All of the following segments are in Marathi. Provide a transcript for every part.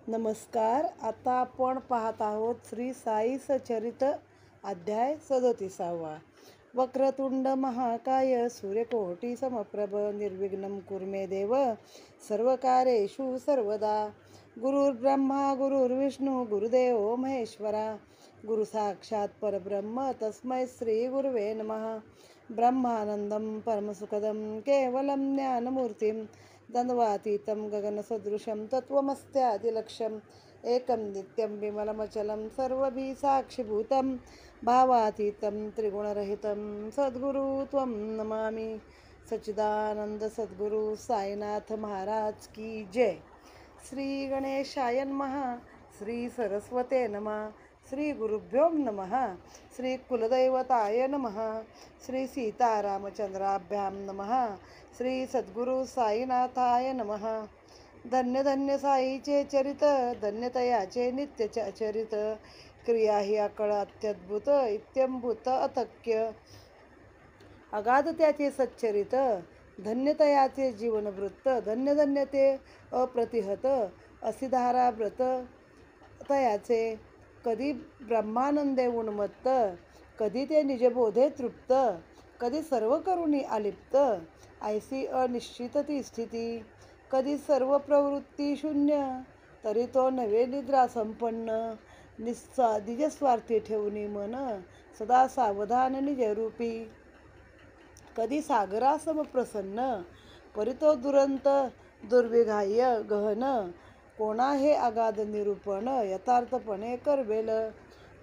नमस्कार. आता आपण पाहत आहोत श्री साई सचरित अध्याय 37. वक्रतुंड महाकाय सूर्यकोटी समप्रभ निर्विघ्नं कुरु मे देव सर्वकार्येषु सर्वदा. गुरुर्ब्रह्मा गुरुर्विष्णू गुरुदेव महेश्वरा. गुरु साक्षात परब्रह्म तस्मै श्री गुरुवे नमः. ब्रह्मानंदं परमसुखदं केवलं ज्ञानमूर्तिं द्वन्द्वातीतं गगनसदृशं तत्त्वमस्यादिलक्ष्यम् एकं नित्यं विमलमचलं सर्वभिः साक्षिभूतं भावातीतं त्रिगुणरहितं सद्गुरु त्वं नमामि. सच्चिदानंद सद्गुरु साईनाथ महाराज की जय. श्री गणेशाय नमः. श्री सरस्वते नमः. श्री गुरुभ्यो नमः. श्री कुलदैवताय नमः. श्री सीतारामचंद्राभ्यां नमः. श्री सद्गुरु साईनाथाय नमः. धन्य धन्य साईचे चरित धन्यतयाचे नित्य चरित. क्रिया ही अकळ अत्यद्भुत इत्यंभूत अतक्य. अगाध त्याचे सच्चरित धन्यतयाचे जीवनवृत्त. धन्य धन्य ते अप्रतिहत असिधारा व्रत तयाचे. कधी ब्रह्मानंदे उन्मत्त, कधी ते निजबोधे तृप्त, कधी सर्व करुणी अलिप्त ऐसी अनिश्चित ती स्थिती. कधी सर्व प्रवृत्ती शून्य, तरी तो नवे निद्रा संपन्न. निजस्वार्थी ठेवून मन सदा सावधान निजरूपी. कधी सागरासम प्रसन्न, परी तो दुरंत दुर्विघाह्य गहन. कोणा हे अगाध निरूपण यथार्थपणे करवेल.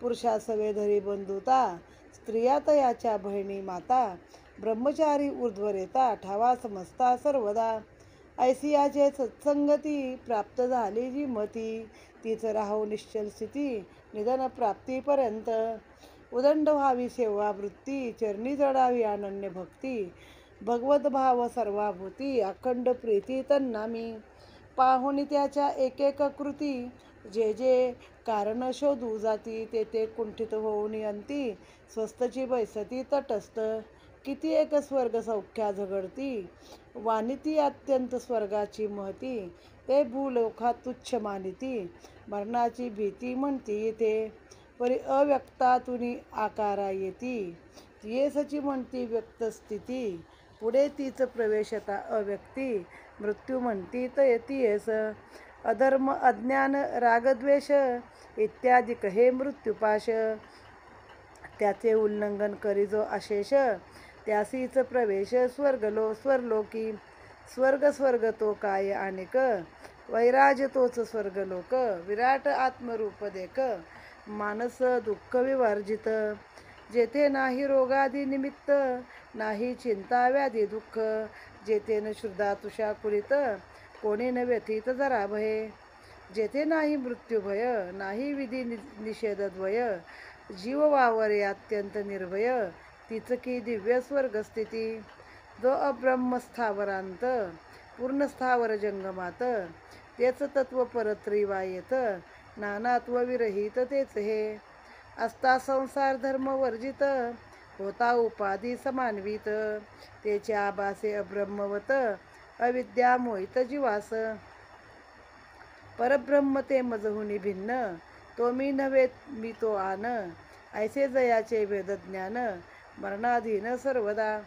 पुरुषासवे धरी बंधुता, स्त्रिया तयाच्या बहिणी माता. ब्रह्मचारी ऊर्ध्वरेता ठावा समजता सर्वदा. ऐसियाचे सत्संगती प्राप्त झाली जी मती. तीच राहो निश्चल स्थिती निधन प्राप्तीपर्यंत. उदंड व्हावी सेवा वृत्ती, चरणी जडावी अनन्य भक्ती. भगवत भाव सर्वाभूती अखंड प्रीती तन्नामी. पाहुनी त्याच्या एक कृती, जे जे कारण शोधू जाती. ते ते कुंठित होऊन अंती, स्वस्तची बैसती तटस्थ. किती एक स्वर्ग सौख्या झगडती, वानिती अत्यंत स्वर्गाची महती. ते भूलोका तुच्छ मानिती, मरणाची भीती म्हणती ते. परी अव्यक्तातुनी आकारा येती, येसची म्हणती व्यक्त स्थिती. पुढे तीच प्रवेशता अव्यक्ती, मृत्यू म्हणती येस. अधर्म अज्ञान रागद्वेष इत्यादी हे मृत्युपाश. त्याचे उल्लंघन करी जो अशेष, त्यासीच प्रवेश स्वर्लोकी. स्वर्ग तो काय अनेक, वैराज तोच स्वर्गलोक. विराट आत्मरूप देख, मानस दुःख विवर्जित. जेथे नाही रोगादी निमित्त, नाही चिंता व्याधी दुःख. जेथे न श्रद्धा तुषा कुलित, कोणी न व्यथित जरा भय. जेथे नाही मृत्यू भय, नाही विधी निषेधद्वय. जीव वावरे अत्यंत निर्भय, तीच की दिव्य स्वर्गस्थिती. जो अब्रह्म स्थावरांत, पूर्ण स्थावर जंगमात. तेच तत्व परत्रिवायेत, नानात्व विरहित तेच हे. असता संसार धर्म वर्जित, होता उपाधी समान्वित. तेचे आभासे अब्रह्मवत, अविद्या मोहित जीवास. परब्रह्म ते मजहुनी भिन्न, तो मी नव्हे मी तो आन. ऐसे जयाचे वेदज्ञान, मरणाधीन सर्वदा.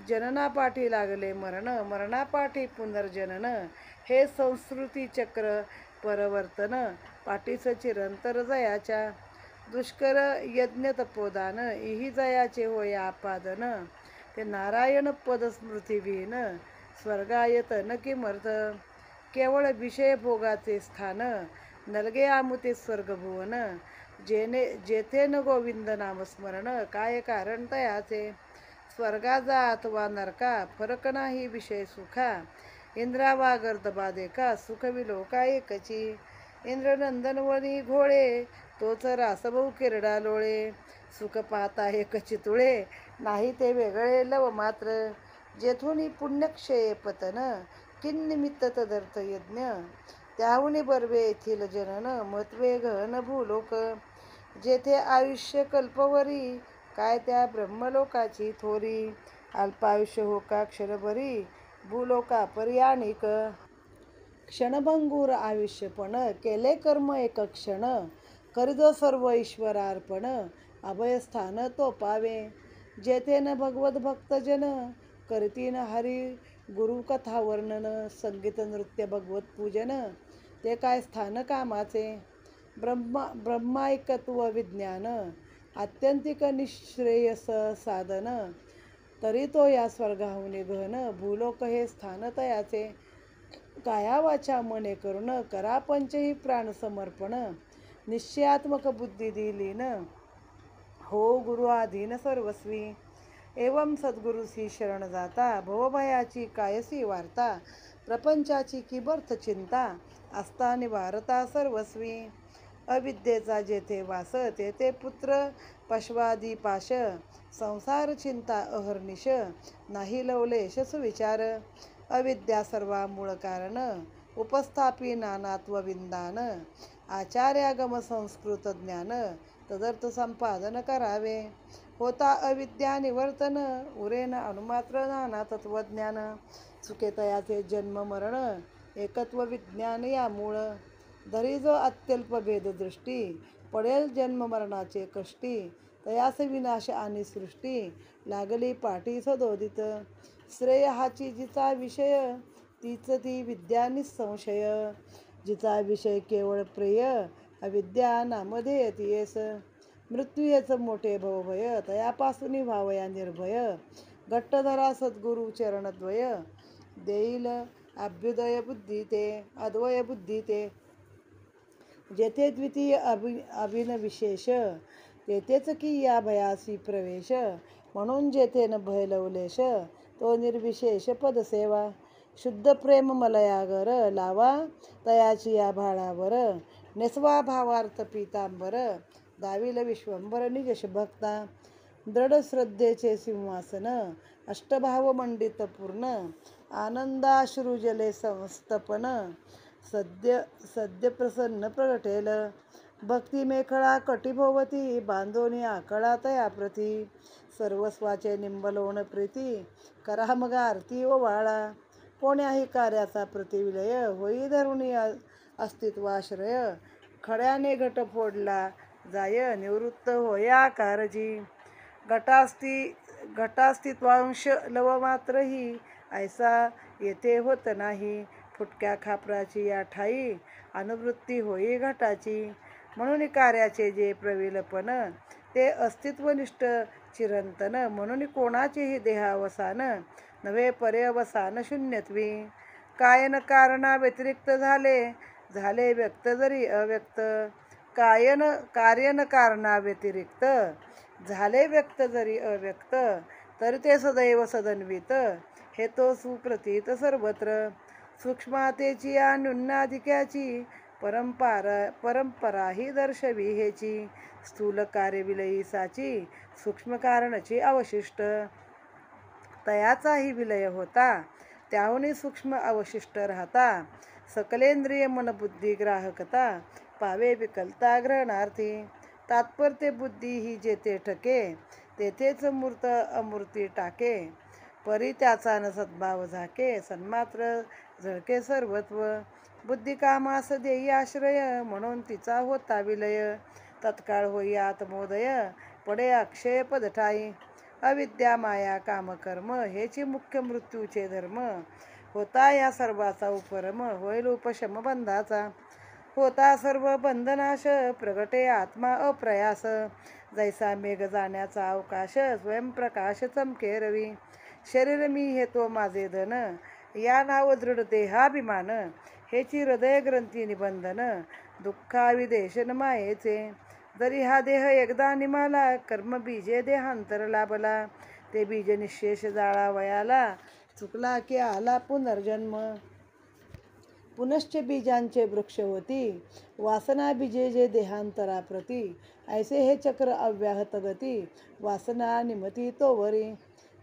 जननापाठी लागले मरण, मरणापाठी पुनर्जनन. हे संस्कृती चक्र परवर्तन, पाठीस चिरंतर जयाच्या. दुष्कर यज्ञ तपोदान, इही जयाचे होय आपादन. ते नारायण पद स्मृतिविहीन, स्वर्गायत न किमर्थ. केवळ विषय भोगाचे स्थान, नलगे आमुते स्वर्गभुवन. जेथे न गोविंद नामस्मरण, काय कारण तयाचे. स्वर्गा जा अथवा नरका, फरक नाही विषय सुखा. इंद्रा वा गर्दबा देखा, सुख विलोका एकची. इंद्रनंदनवनी घोळे, तोच रासभाऊ किरडा लोळे. सुख पाहता एकची तुळे, नाही ते वेगळे लव मात्र. जेथून पुण्यक्षये पतन, किन्निमित्त तदर्थ यज्ञ. त्याहुनी बर्वे येथील जनन, महत्वे गहन भूलोक. जेथे आयुष्य कल्पवरी, काय त्या ब्रह्मलोकाची थोरी. अल्पायुष्य हो का क्षणभरी, भूलोका पर्याणिक. क्षणभंगूर आयुष्यपण केले कर्म एक क्षण करितो सर्व ईश्वरार्पण अभयस्थान तो पावे जेथे न भगवत भक्तजन करतीन हरी गुरुकथा वर्णन संगीत नृत्य भगवत पूजन ते काय स्थान कामाचे ब्रह्मायकत्व विज्ञान आत्यंतिक निःश्रेयस साधन तरी तो या स्वर्गाहून गहन भूलोक हे स्थान तयाचे काया वाचा मने करुण करा पंचही प्राण समर्पण निश्चयात्मक बुद्धी दिलीन हो गुरु आधीन सर्वस्वी एवं सद्गुरुसी शरण जाता भवभयाची कायसी वार्ता प्रपंचाची किबर्थ चिंता असता निवारता सर्वस्वी अविद्येचा जेथे वास तेथे पुत्र पशवादी पाश संसार चिंता अहर्निश नाही लवलेश सुविचार अविद्या सर्वा मूळ कारण उपस्थापी नानात्व विंदान आचार्यागम संस्कृत ज्ञान तदर्थ संपादन करावे होता अविद्या निवर्तन उरेन अणुमात्र नाना तत्वज्ञान चुके तयाचे जन्म मरण एकत्व विज्ञान या मूळ धरी जो अत्यल्प भेददृष्टी पडेल जन्म मरणाचे कष्टी तयास विनाश आणि सृष्टी लागली पाठी सदोदित श्रेय हाची जिचा विषय तीच ती विद्या निसंशय जिचा विषय केवळ प्रिय अविद्या नामधेय तीयस मृत्यू हेच मोठे भवभय तयापासून व्हावया निर्भय घट्ट धरा सद्गुरु चरणद्वय देईल अभ्युदय बुद्धी ते अद्वय बुद्धी ते जेथे द्वितीय अभिनविशेष तेथेच की या भयासी प्रवेश म्हणून जेथे न भय लवलेश तो निर्विशेष पदसेवा शुद्ध प्रेम मलयागर लावा तयाची या भाळावर नेसवा भावार्थ पीतांबर दाविल विश्वंभर निजश भक्ता दृढ श्रद्धेचे सिंहासन अष्टभाव मंडित पूर्ण आनंदाश्रुजले संस्तपन सद्य प्रसन्न प्रगटेल भक्ती मेखळा कटिभोवती बांधोनी आकळा तया प्रती सर्वस्वाचे निंबलोण प्रीती करा मग आरती व वाळा कोण्याही कार्याचा प्रतिविलय होई धरुणी अस्तित्वाश्रय खड्याने घट फोडला जाय निवृत्त होया कारजी घटास्तित्वांश लव मात्रही ऐसा येथे होत नाही फुटक्या खापराची या ठाई अनुवृत्ती होई घटाची म्हणून कार्याचे जे प्रविलपन ते अस्तित्वनिष्ठ चिरंतन म्हणून कोणाचेही देहावसान नवे पर्यवसान शून्यत्वी कायन कारणा व्यतिरिक्त झाले व्यक्त जरी अव्यक्त कार्यन कारणा व्यतिरिक्त झाले व्यक्त जरी अव्यक्त तरी ते सदैव सदन्वित हे तो सुप्रतीत सर्वत्र सूक्ष्मातेची या न्यूनाधिक्याची परंपरा ही दर्शवी हेची स्थूल कार्यविलयी साची सूक्ष्म कारणाची अवशिष्ट तयाचाही विलय होता त्याहूनही सूक्ष्म अवशिष्ट राहता सकलेंद्रिय मनबुद्धी ग्राहकता पावे विकलता ग्रहणार्थी तात्पर्य बुद्धी ही जेथे ठके तेथेच मूर्त अमूर्ती टाके परी त्याचा न सद्भाव झाके सन्मात्र झळके सर्वत्व बुद्धी कामास देई आश्रय म्हणून तिचा होता विलय तत्काळ होई आत्मोदय पडे अक्षय पदठाई अविद्या माया कामकर्म हेची मुख्य मृत्यूचे धर्म होता या सर्वाचा उपरम होईल उपशम बंधाचा होता सर्व बंधनाश प्रगटे आत्मा अप्रयास जैसा मेघ जाण्याचा अवकाश स्वयंप्रकाश चमके रवी शरीर मी हे तो माझे धन या नाव दृढ देहाभिमान हेची हृदय ग्रंथी निबंधन दुःखाविदेशन मायेचे जरी हा देह एकदा निमाला कर्म बीजे देहांतर लाभला ते बीज निशेष जाळावयाला चुकला की आला पुनर्जन्म पुनश्च बीजांचे वृक्ष होती वासना बीजे जे देहांतराप्रती ऐसे हे चक्र अव्याहत गती वासना निमती तोवरी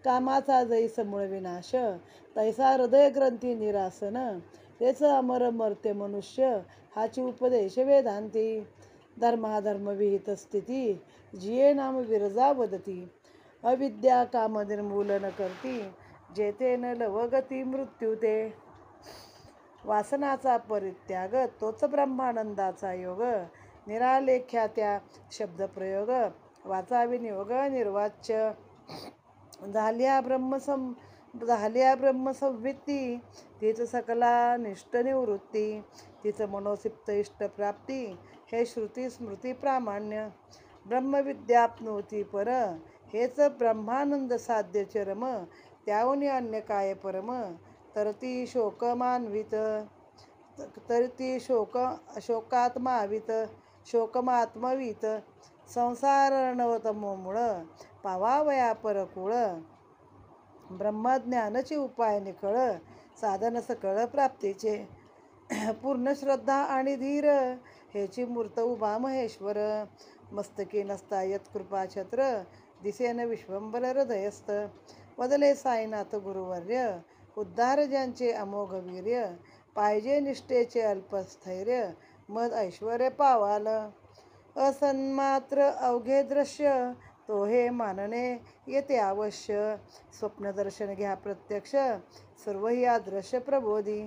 कामाचा जैस मूळ विनाश तैसा हृदय ग्रंथी निरासन तेच अमर मर्त्य मनुष्य हाची उपदेश वेदांती धर्माधर्म विहित स्थिती जिये नाम विरजा वदती अविद्या काम निर्मूलन करती जेथे न लवगती मृत्यू ते वासनाचा परित्याग तोच ब्रह्मानंदाचा योग. निरालेख्या त्या शब्दप्रयोग वाचा विनियोग निर्वाच्य. झाल्या ब्रह्मसंवित्ती तीच सकला निष्ठ निवृत्ती. तीच मनोसिप्त इष्टप्राप्ती हे श्रुती स्मृती प्रामाण्य. ब्रह्मविद्याप्नोती पर हेच ब्रह्मानंद साध्य चरम. त्याहून अन्य काय परम. तरती शोकमान्वित तरती शोकमात्मवीत संसार नवतमोमूळ पावावया परकुळ. ब्रह्मज्ञानचे उपाय निखळ साधन सकळ प्राप्तीचे. पूर्ण श्रद्धा आणि धीर हेची मूर्त उभा महेश्वर. मस्तकी नसता यत कृपाछत्र दिसेन विश्वंभर हृदयस्थ. वदले साईनाथ गुरुवर्य उद्धार ज्यांचे अमोघ वीर्य. पाहिजे निष्ठेचे अल्पस्थैर्य मद ऐश्वर्य पावाल. असन्मात्र अवघे दृश्य तो हे मानणे येते अवश्य. स्वप्नदर्शन घ्या प्रत्यक्ष सर्वही अदृश्य प्रबोधी.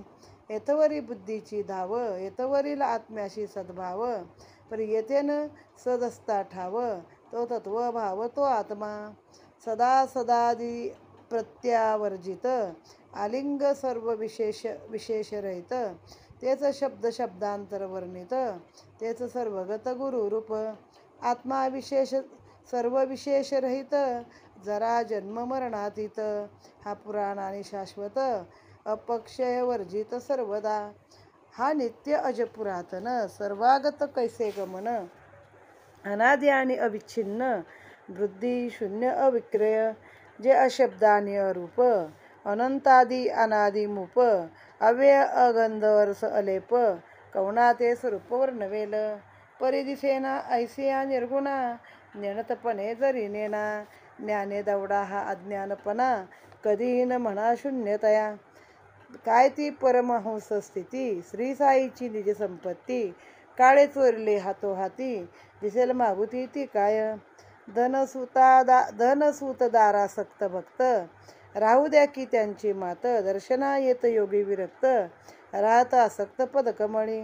येथवरी बुद्धीची धाव येथवरील आत्म्याशी सद्भाव. परी येथेन सदस्ता ठाव तो तत्वभाव तो आत्मा. सदा सदादी प्रत्यावर्जित आलिंग सर्व विशेषरहित. तेच शब्द शब्दांतर वर्णित तेच सर्वगत गुरुरूप. आत्मा विशेष सर्व विशेषरहित जरा जन्म मरणातीत. हा पुराण आणि शाश्वत अपक्षय वर्जित सर्वदा. हा नित्य अज पुरातन सर्वागत कैसे गमन. अनादि आणि अविच्छिन्न वृद्धी शून्य अविक्रय. जे अशब्द आणि अरूप अनंतादी अनादि मूप. अव्यय अगंध वर्ष अलेप कवना ते स्वरूप वर्णवेल. परिदिसेना ऐसिया निर्गुणा ज्ञानतपणे जरी नेना. ज्ञाने दवडा हा अज्ञानपणा कधीही न म्हणा शून्यतया. काय ती परमहंस स्थिती श्री साईची निज संपत्ती. काळे चोरले हातोहाती दिसेल मागुती ती काय. धनसूत दारासक्त भक्त राहू द्या की त्यांची मात. दर्शना येत योगी विरक्त राहत आसक्त पदकमळी.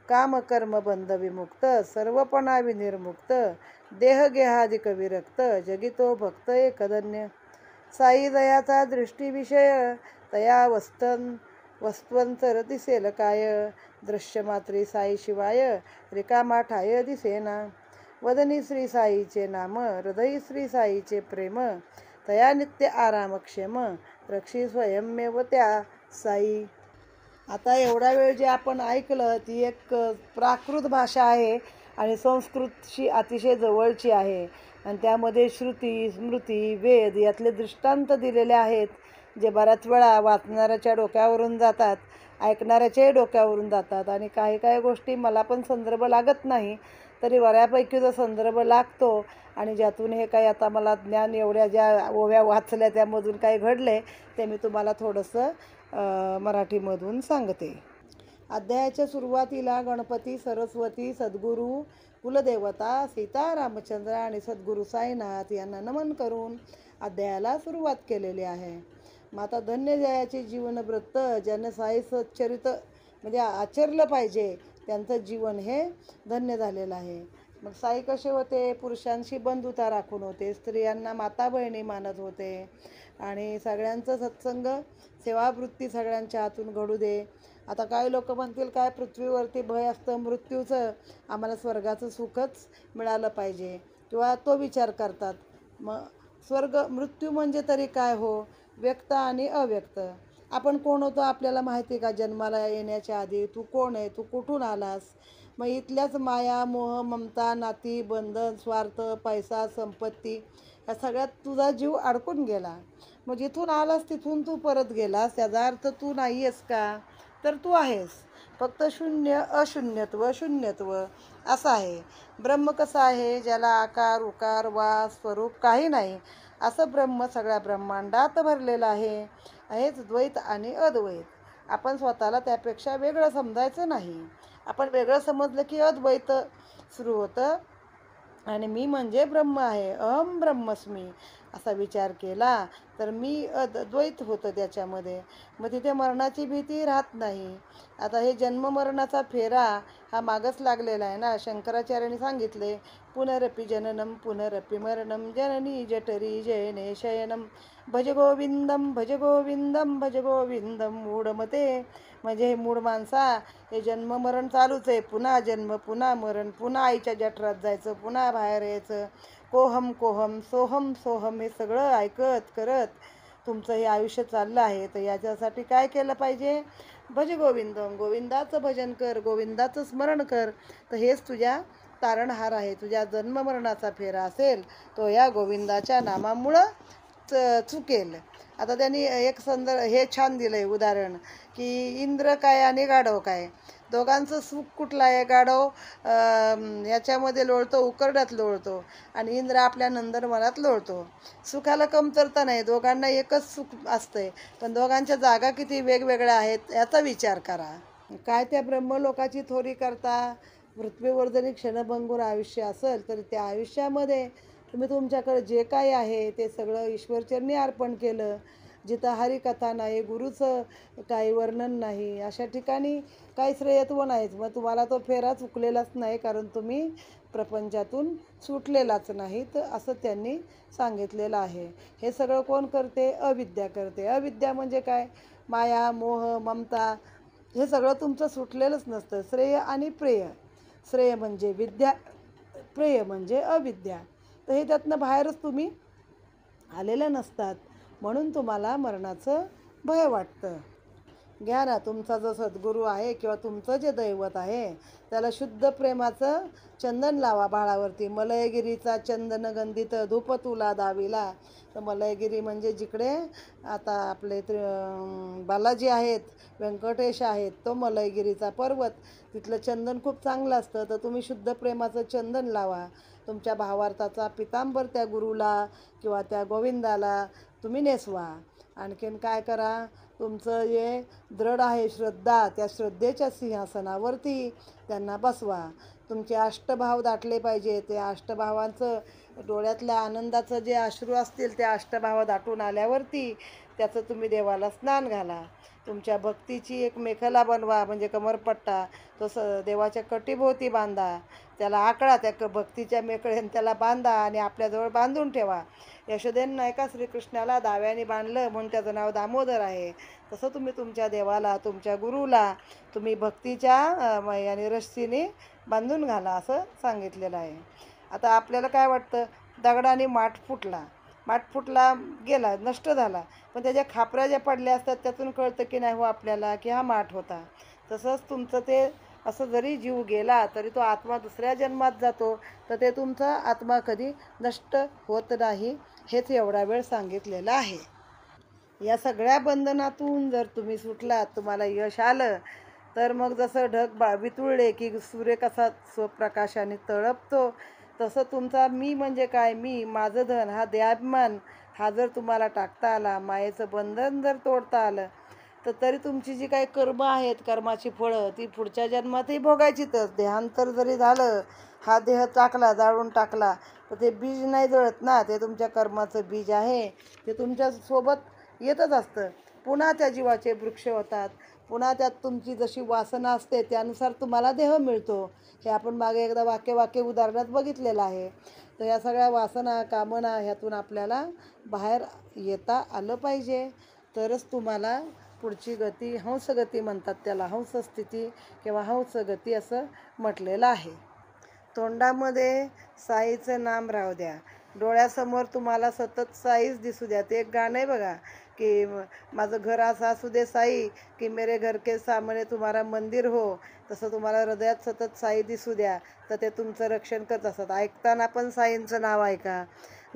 काम कर्म बंध विमुक्त सर्वपणा विनिर्मुक्त. देह गेहादिक विरक्त जगितो भक्त एकदन्य. साई दयाचा दृष्टी विषय तया वस्तवंतर दिसेल काय. दृश्य मात्री साई शिवाय रिकामा ठाय दिसेना. वदनी श्री साईचे नाम हृदयी श्री साईचे प्रेम. तया नित्य आरामक्षेम रक्षी स्वयंमेव त्या साई. आता एवढा वेळ जे आपण ऐकलं ती एक प्राकृत भाषा आहे आणि संस्कृतशी अतिशय जवळची आहे. आणि त्यामध्ये श्रुती स्मृती वेद यातले दृष्टांत दिलेले आहेत जे बऱ्याच वेळा वाचणाऱ्याच्या डोक्यावरून जातात ऐकणाऱ्याच्याही डोक्यावरून जातात. आणि काही काही गोष्टी मला पण संदर्भ लागत नाही तरी बऱ्यापैकी जो संदर्भ लागतो आणि ज्यातून हे काही आता मला ज्ञान एवढ्या ज्या ओव्या वाचल्या त्यामधून काही घडले ते मी तुम्हाला थोडंसं मराठीमधून सांगते. अध्यायाच्या सुरुवातीला गणपती सरस्वती सद्गुरू कुलदेवता सीता रामचंद्र आणि सद्गुरू साईनाथ यांना नमन करून अध्यायाला सुरुवात केलेली आहे. माता धन्य जयाचे जीवनव्रत ज्यानं साई सच्चरित म्हणजे आचरलं पाहिजे त्यांचं जीवन हे धन्य झालेलं आहे. मग साई कसे होते. पुरुषांशी बंधुता राखून होते. स्त्रियांना माता बहिणी मानत होते आणि सगळ्यांचं सत्संग सेवावृत्ती सगळ्यांच्या हातून घडू दे. आता काही लोक म्हणतील काय पृथ्वीवरती भय असतं मृत्यूचं आम्हाला स्वर्गाचं सुखच मिळालं पाहिजे किंवा तो विचार करतात. मग मृत्यू म्हणजे तरी काय हो. व्यक्त आणि अव्यक्त. आपण कोण होतो आपल्याला माहिती का. जन्माला येण्याच्या आधी तू कोण आहे तू कुठून आलास. मग इथल्याच माया मोह ममता नाती बंधन स्वार्थ पैसा संपत्ती या सगळ्यात तुझा जीव अडकून गेला. मग जिथून आलास तिथून तू परत गेलास याचा अर्थ तू नाही आहेस का. तर तू आहेस. फक्त शून्य अशून्यत्व शून्यत्व असं आहे. ब्रह्म कसं आहे ज्याला आकार उकार वास स्वरूप काही नाही असं ब्रह्म सगळ्या ब्रह्मांडात भरलेलं आहे. हेच द्वैत आणि अद्वैत. आपण स्वतःला त्यापेक्षा वेगळं समजायचं नाही. आपण वेगळं समजलं की अद्वैत सुरू होतं आणि मी म्हणजे ब्रह्म आहे अहम ब्रह्मस्मी असा विचार केला तर मी द्वैत होतं त्याच्यामध्ये. मग तिथे मरणाची भीती राहत नाही. आता हे जन्ममरणाचा फेरा हा मागच लागलेला आहे ना. शंकराचार्यांनी सांगितले, पुनरपि जननम पुनरपि मरणम जननी जठरी जयने शयनम भज गोविंदम भज गोविंदम भज गोविंदम मूढमते. म्हणजे हे मूढ माणसा, हे जन्म मरण चालूच आहे. पुन्हा जन्म, पुन्हा मरण, पुन्हा आईच्या जठरात जायचं, पुन्हा बाहेर यायचं. कोहम कोहम सोहम सोहम हे सगळं ऐकत करत तुमचं हे आयुष्य चाललं आहे. तर याच्यासाठी काय केलं पाहिजे? भज गोविंदम, गोविंदाचं भजन कर, गोविंदाचं स्मरण कर. तर हेच तुझ्या तारणहार आहे. तुझ्या जन्ममरणाचा फेरा असेल तो या गोविंदाच्या नामामुळं चुकेल. आता त्यांनी एक हे छान दिलंय उदाहरण, की इंद्र काय आणि गाढव काय, दोघांचं सुख कुठलं आहे? गाढव याच्यामध्ये लोळतो, उकरड्यात लोळतो, आणि इंद्र आपल्या नंदनवनात लोळतो. सुखाला कमतरता नाही, दोघांना एकच सुख असतंय, पण दोघांच्या जागा किती वेगवेगळ्या आहेत याचा विचार करा. काय त्या ब्रह्मलोकाची थोरी करता? पृथ्वीवर जरी क्षणभंगूर आयुष्य असेल तरी त्या आयुष्यामध्ये तुम्ही तुमच्याकडे जे काही आहे ते सगळं ईश्वरचरणी अर्पण केलं. जिथं हरिकथा नाही, गुरुचं काही वर्णन नाही, अशा ठिकाणी काही श्रेयत्व नाहीच. मग तुम्हाला तो फेरा चुकलेलाच नाही, कारण तुम्ही प्रपंचातून सुटलेलाच नाहीत, असं त्यांनी सांगितलेलं आहे. हे सगळं कोण करते? अविद्या करते. अविद्या म्हणजे काय? माया, मोह, ममता, हे सगळं तुमचं सुटलेलंच नसतं. श्रेय आणि प्रेय, श्रेय म्हणजे विद्या, प्रेय म्हणजे अविद्या. तर हे त्यातनं बाहेरच तुम्ही आलेलं नसतात, म्हणून तुम्हाला मरणाचं भय वाटतं. घ्या ना, तुमचा जो सद्गुरू आहे किंवा तुमचं जे दैवत आहे त्याला शुद्ध प्रेमाचं चंदन लावा बाळावरती. मलयगिरीचा चंदन गंधित धूप तुला दाविला. तर मलयगिरी म्हणजे जिकडे आता आपले बालाजी आहेत, व्यंकटेश आहेत, तो मलयगिरीचा पर्वत, तिथलं चंदन खूप चांगलं असतं. तर तुम्ही शुद्ध प्रेमाचं चंदन लावा. तुमच्या भावार्थाचा पितांबर त्या गुरुला किंवा त्या गोविंदाला तुम्ही नेसवा. आणखीन काय करा? तुमचं जे दृढ आहे श्रद्धा, त्या श्रद्धेच्या सिंहासनावरती त्यांना बसवा. तुमचे अष्टभाव दाटले पाहिजे. ते अष्टभावांचं डोळ्यातल्या आनंदाचं जे अश्रू असतील, त्या अष्टभाव दाटून आल्यावरती त्याचं तुम्ही देवाला स्नान घाला. तुमच्या भक्तीची एक मेखला बनवा, म्हणजे कमरपट्टा, तो देवाच्या कटीभोवती बांधा. त्याला आकडा, त्या भक्तीच्या मेकळेने त्याला बांधा आणि आपल्याजवळ बांधून ठेवा. यशोदेन नाही का श्रीकृष्णाला दाव्याने बांधलं म्हणून त्याचं नाव दामोदर आहे. तसं तुम्ही तुमच्या देवाला, तुमच्या गुरुला तुम्ही भक्तीच्या याने रस्सीने बांधून घाला, असं सांगितलेलं आहे. आता आपल्याला काय वाटतं? दगडाने माठ फुटला गेला, नष्ट झाला, पण त्याच्या खापऱ्या ज्या पडल्या असतात त्यातून कळतं की नाही हो आपल्याला की हा माठ होता. तसंच तुमचं ते असं जरी जीव गेला तरी तो आत्मा दुसऱ्या जन्मात जातो, तर ते तुमचा आत्मा कधी नष्ट होत नाही, हेच एवढा वेळ सांगितलेलं आहे. या सगळ्या बंधनातून जर तुम्ही सुटलात, तुम्हाला यश आलं, तर मग जसं ढग वितुळले की सूर्य कसा स्वप्रकाशाने तळपतो, तसं तुमचा मी म्हणजे काय, मी, माझं धन, हा देहाभिमान हा जर तुम्हाला टाकता आला, मायेचं बंधन जर तोडता आलं, तर तरी तुमची जी काही कर्म आहेत, कर्माची फळं ती पुढच्या जन्मातही भोगायचीच. देहांतर जरी झालं, हा देह टाकला, जाळून टाकला, तर ते बीज नाही जळत ना. ते तुमच्या कर्माचं बीज आहे, ते तुमच्या सोबत येतच असतं. पुन्हा त्या जीवाचे वृक्ष होतात, पुन्हा त्यात तुमची जशी वासना असते त्यानुसार तुम्हाला देह मिळतो. हे आपण मागे एकदा वाक्य उदाहरणात बघितलेलं आहे. तर या सगळ्या वासना, कामना ह्यातून आपल्याला बाहेर येता आलं पाहिजे, तरच तुम्हाला पुढची गती, हंसगती म्हणतात त्याला, हंसस्थिती किंवा हंसगती असं म्हटलेलं आहे. तोंडामध्ये साईचं नाम राहू द्या, डोळ्यासमोर तुम्हाला सतत साईच दिसू द्या. ते एक गाणं आहे बघा, की माझं घर असं असू दे साई, की मेरे घर के सामने तुम्हारा मंदिर हो. तसं तुम्हाला हृदयात सतत साई दिसू द्या, तर ते तुमचं रक्षण करत असतात. ऐकताना पण साईंचं नाव ऐका,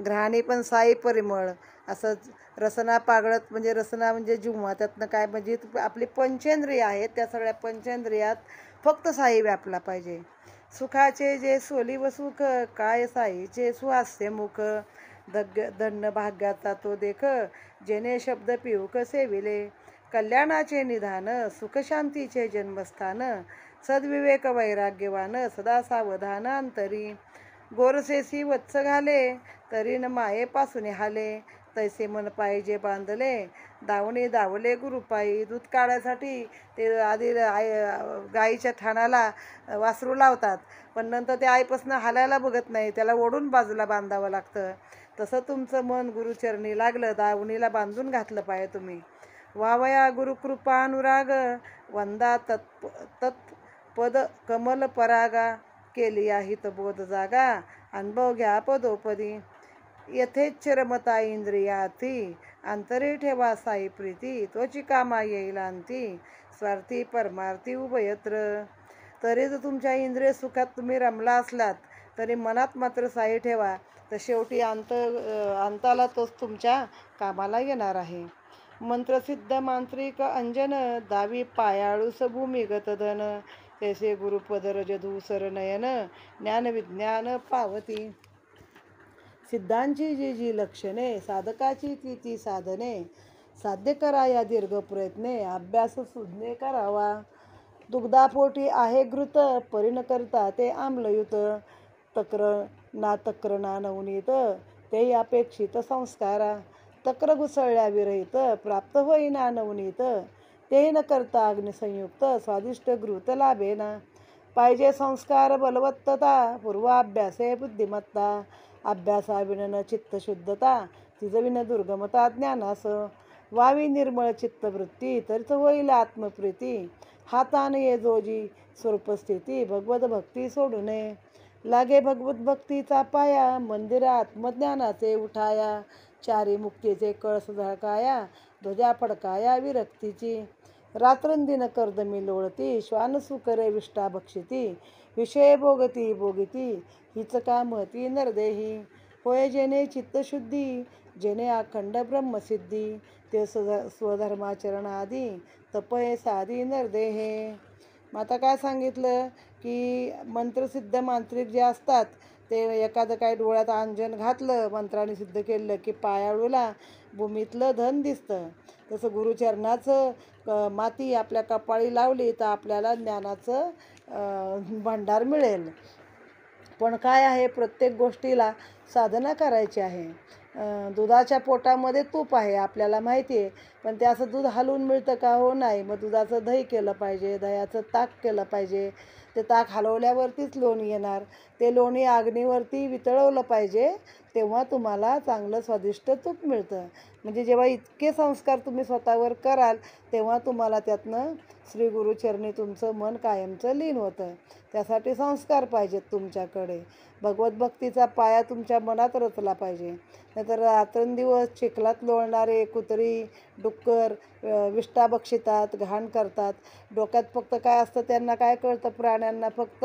घ्राणी पण साई परिमळ, असंच रसना पागळत, म्हणजे रसना म्हणजे जिव्हा, त्यातनं काय म्हणजे आपली पंचेंद्रिय आहेत, त्या सगळ्या पंचेंद्रियात फक्त साई व्यापला पाहिजे. सुखाचे जे सोली व सुख, काय साईचे सुहास्य मुख, धन्य भाग्याचा तो देख, जेने शब्द पिऊक सेविले, कल्याणाचे निधान, सुखशांतीचे जन्मस्थान, सद्विवेक वैराग्यवान, सदा सावधान अंतरी, गोरसेसी वत्स घाले, तरी न मायेपासून हाले, तैसे मन पाहिजे बांधले, दावणे दावले गुरुपायी. दूध काढायसाठी ते आधी गाईच्या ठाणाला वासरू लावतात, पण नंतर ते आईपासून हालायला बघत नाही, त्याला ओढून बाजूला बांधावं लागतं. तसं तुमचं मन गुरुचरणी लागलं, दावणीला बांधून घातलं पाहिजे तुम्ही. वावया गुरुकृपानुराग, वंदा तत्पद कमल परागा. केली हित बोध जागा, अनुभव घ्या पदोपदी. यथेच्छ रमता इंद्रियार्थी, अंतरे ठेवा साई प्रीती. त्वची कामा येईल अंती, स्वार्थी परमार्थी उभयत्र. तरी जर तुमच्या इंद्रिय सुखात तुम्ही रमला असलात, तरी मनात मात्र साई ठेवा, तर शेवटी अंताला तोच तुमच्या कामाला येणार आहे. मंत्रसिद्ध मांत्रिक अंजन, दावी पायाळूस भूमिगत धन. तैसे गुरुपद रज धूसर नयन, ज्ञान विज्ञान पावती. सिद्धांची जी जी लक्षणे, साधकाची ती ती साधने. साध्य करा या दीर्घ प्रयत्ने, अभ्यास सुज्ञे करावा. दुग्धापोटी आहे घृत, परिण करता ते आम्लयुत. तक्र ना नवनीत, ते अपेक्षित संस्कारा. तक्र घुसळल्या विरहित, प्राप्त होईना नवनीत. ते न करता अग्निसंयुक्त, स्वादिष्ट घृत लाभेना. पाहिजे संस्कार बलवत्तता, पूर्वाभ्यासे बुद्धिमत्ता. अभ्यासाविन न चित्तशुद्धता, तिजविन दुर्गमता ज्ञानास. वावी निर्मळ चित्तवृत्ती, तरीच होईल आत्मप्रीती. हातान ये जोजी स्वरूपस्थिती, भगवत भक्ती सोडू नये. लागे भगवत भक्तीचा पाया, मंदिर आत्मज्ञानाचे उठाया. चारी मुक्तीचे कळस झळकाया, ध्वजा फडकाया विरक्तीची. रात्रंदिन कर्दमी लोळती, श्वान सुकरे विष्टा भक्षिती. विषय भोगती भोगिती, हीच का महती नरदेही. होय जेने चित्तशुद्धी, जेने अखंड ब्रह्मसिद्धी. ते स्वधर्माचरण आदी, तपये साधी नरदेहे. मग आता काय सांगितलं की मंत्रसिद्ध मांत्रिक जे असतात, ते एखादं काय डोळ्यात अंजन घातलं, मंत्राने सिद्ध केलं की पायाळूला भूमीतलं धन दिसतं. तसं गुरुचरणाचं माती आपल्या कपाळी लावली तर आपल्याला ज्ञानाचं भांडार मिळेल. पण काय आहे, प्रत्येक गोष्टीला साधना करायची आहे. दुधाच्या पोटामध्ये तूप आहे आपल्याला माहिती आहे, पण ते असं दूध हलवून मिळतं का? हो नाही. मग दुधाचं दही केलं पाहिजे, दह्याचं ताक केलं पाहिजे. ते ताक हलवल्यावरतीच लोणी येणार. ते लोणी अग्नीवरती वितळवलं पाहिजे, तेव्हा तुम्हाला चांगलं स्वादिष्ट तूप मिळतं. म्हणजे जेव्हा इतके संस्कार तुम्ही स्वतःवर कराल, तेव्हा तुम्हाला त्यातनं श्री गुरुचरणी तुमचं मन कायमचं लीन होतं. त्यासाठी संस्कार पाहिजेत तुमच्याकडे. भगवत भक्तीचा पाया तुमच्या मनात रचला पाहिजे. नाहीतर रात्रंदिवस चिखलात लोळणारे कुत्री डुक्कर विष्टा बक्षितात, घाण करतात. डोक्यात फक्त काय असतं, त्यांना काय कळतं? प्राण्यांना फक्त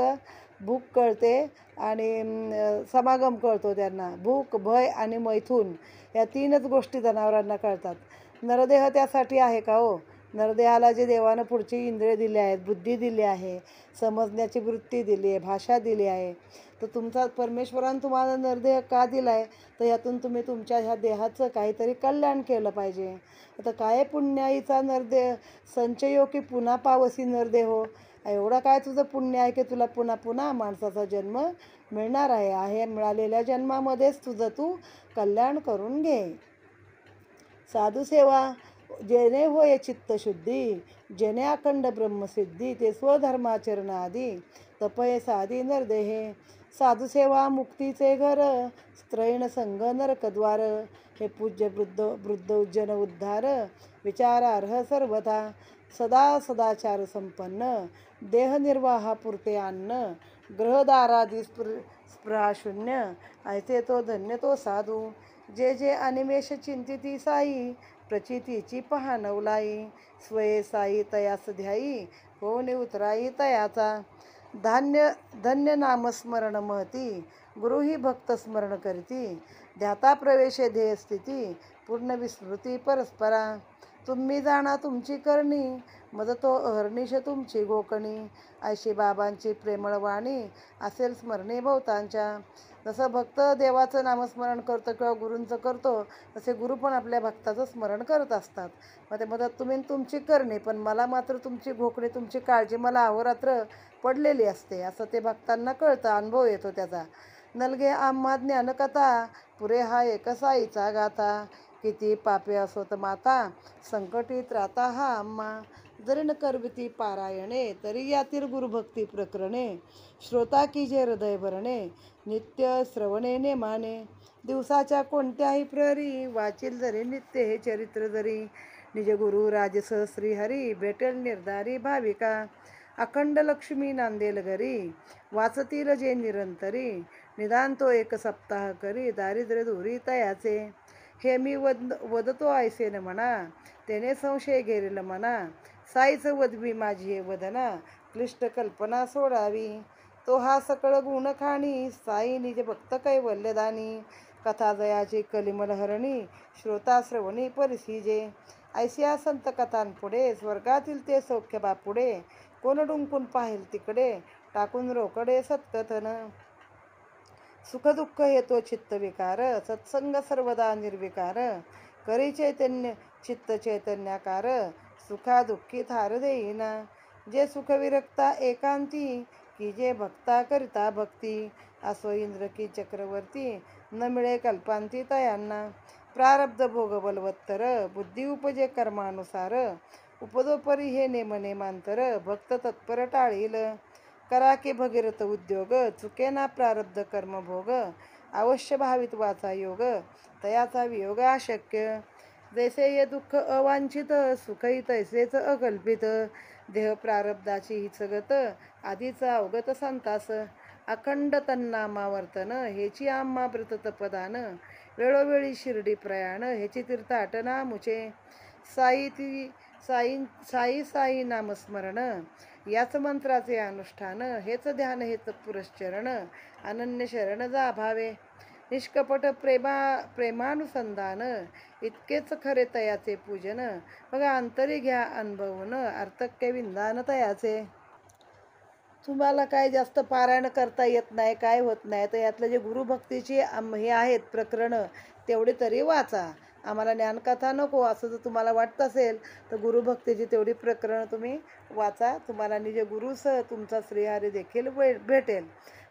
भूक कळते आणि समागम कळतो त्यांना. भूक, भय आणि मैथून या तीनच गोष्टी जनावरांना कळतात. नरदेह त्यासाठी आहे का हो? नरदेहाला जे देवानं पुढची इंद्रिय दिली आहेत, बुद्धी दिली आहे, समजण्याची वृत्ती दिली आहे, भाषा दिली आहे, तर तुमचा परमेश्वरानं तुम्हाला नरदेह का दिला आहे? तर यातून तुम्ही तुमच्या ह्या देहाचं काहीतरी कल्याण केलं पाहिजे. आता काय पुण्याईचा नरदेह, संचयो की पुन्हा पावसी नरदेहो. एवढं काय तुझं पुण्य आहे की तुला पुन्हा पुन्हा माणसाचा जन्म मिळणार आहे. मिळालेल्या जन्मामध्येच तुझं तू कल्याण करून घे. साधुसेवा जेणे होय चित्तशुद्धी, जेणे अखंड ब्रह्मसिद्धी. ते स्वधर्माचरण आदी, तपये साधी नरदेहे. साधुसेवा मुक्तीचे घर, स्त्रैण संग नरकद्वार. हे पूज्य वृद्ध उज्जन उद्धार, विचारार्ह सर्वथा. सदा सदाचार संपन्न, देहनिर्वाहापुरते अन्न. ग्रहदारादी स्पृहाशून्य, ऐसे तो धन्य तो साधू. जे जे अनिमेष चिंतिती साई, प्रचितीची पहा नवलाई. स्वये साई तयास ध्यायी, होऊन उतराई तयाचा. धन्य नामस्मरण महती, गुरुही भक्त स्मरण करती. ध्याता प्रवेशे ध्येय स्थिती, पूर्ण विस्मृती परस्परा. तुम्ही जाणा तुमची करणी, मज तो अहर्निश तुमची गोकणी. ऐशी बाबांची प्रेमळ वाणी, असेल स्मरणे बहुतांच्या. जसं भक्त देवाचं नामस्मरण करतो किंवा गुरूंचं करतो, तसे गुरु पण आपल्या भक्ताचं स्मरण करत असतात. मग ते म्हणतात तुम्ही तुमची करणी, पण मला मात्र तुमची घोकणी, तुमची काळजी मला अहोरात्र पडलेली असते, असं ते भक्तांना कळतं, अनुभव येतो त्याचा. नलगे आम्हा ज्ञानकथा, पुरे हा एक साईचा गाथा. किती पापे असोत माता, संकटी त्राता हा आम्हा. जरी न करविती पारायणे, तरी यातील गुरुभक्ती प्रकरणे. श्रोता की जे हृदय भरणे, नित्य श्रवणे नेमाने. दिवसाच्या कोणत्याही प्रहरी, वाचील जरी नित्य हे चरित्र जरी. निज गुरु राजस श्रीहरी, भेटेल निर्धारी भाविका. अखंड लक्ष्मी नांदेल घरी, वाचतील जे निरंतरी. निदान तो एक सप्ताह करी, दारिद्र्य दूरी तयाचे. हे मी वदतो ऐसेन म्हणा, त्याने संशय घेरील मना. साईच वदवी माझी हे वदना, क्लिष्ट कल्पना सोडावी. तो हा सकळ गुण खाणी, साई निज भक्त कैवल्यदानी. कथा जयाची कलिमल हरणी, श्रोता श्रवणी परिसिजे. ऐसिया संत कथांपुढे, स्वर्गातील ते सौख्य बापुडे. कोण डुंकून पाहिल तिकडे, टाकून रोकडे सत्कथन. सुखदुःख येतो चित्त विकार, सत्संग सर्वदा निर्विकार. करी चैतन्य चित्त चैतन्याकार, सुखा दुःखी थार देईना. जे सुख विरक्ता एकांती, की जे भक्ता करिता भक्ती. असो इंद्र की चक्रवर्ती, न मिळे कल्पांती तयांना. प्रारब्ध भोग बलवत्तर, बुद्धी उपजे कर्मानुसार. उपदोपरी हे नेमनेमांतर, भक्त तत्पर टाळील. करा की भगीरथ उद्योग, चुकेना प्रारब्ध कर्म भोग. अवश्य भावित वाचा योग, तयाचा वियोग अशक्य. जैसे ये दुःख अवांछित, सुखही तैसेच अकल्पित. देह प्रारब्धाची हीच गत, आधीच अवगत संतास. अखंड तन्नामावर्तन, हेची आम्हा व्रत तपदान. वेळोवेळी शिर्डी प्रयाण, हेची तीर्थाटना मुचे. साई साई नामस्मरण, याच मंत्राचे अनुष्ठान. हेच ध्यान हेच पुरश्चरण, अनन्य शरण जा भावे. निष्कपट प्रेमानुसंधान, इतकेच खरे तयाचे पूजन. बघा अंतरी घ्या अनुभवून, अर्थक्य विंदान तयाचे. तुम्हाला काय जास्त पारायण करता येत नाही, काय होत नाही, तर यातलं जे गुरुभक्तीची हे आहेत प्रकरणं, तेवढे तरी वाचा. आम्हाला ज्ञानकथा नको असं जर तुम्हाला वाटत असेल, तर गुरुभक्तीची तेवढी प्रकरणं तुम्ही वाचा. तुम्हाला निज गुरुस तुमचा श्रीहरी देखील भेटेल.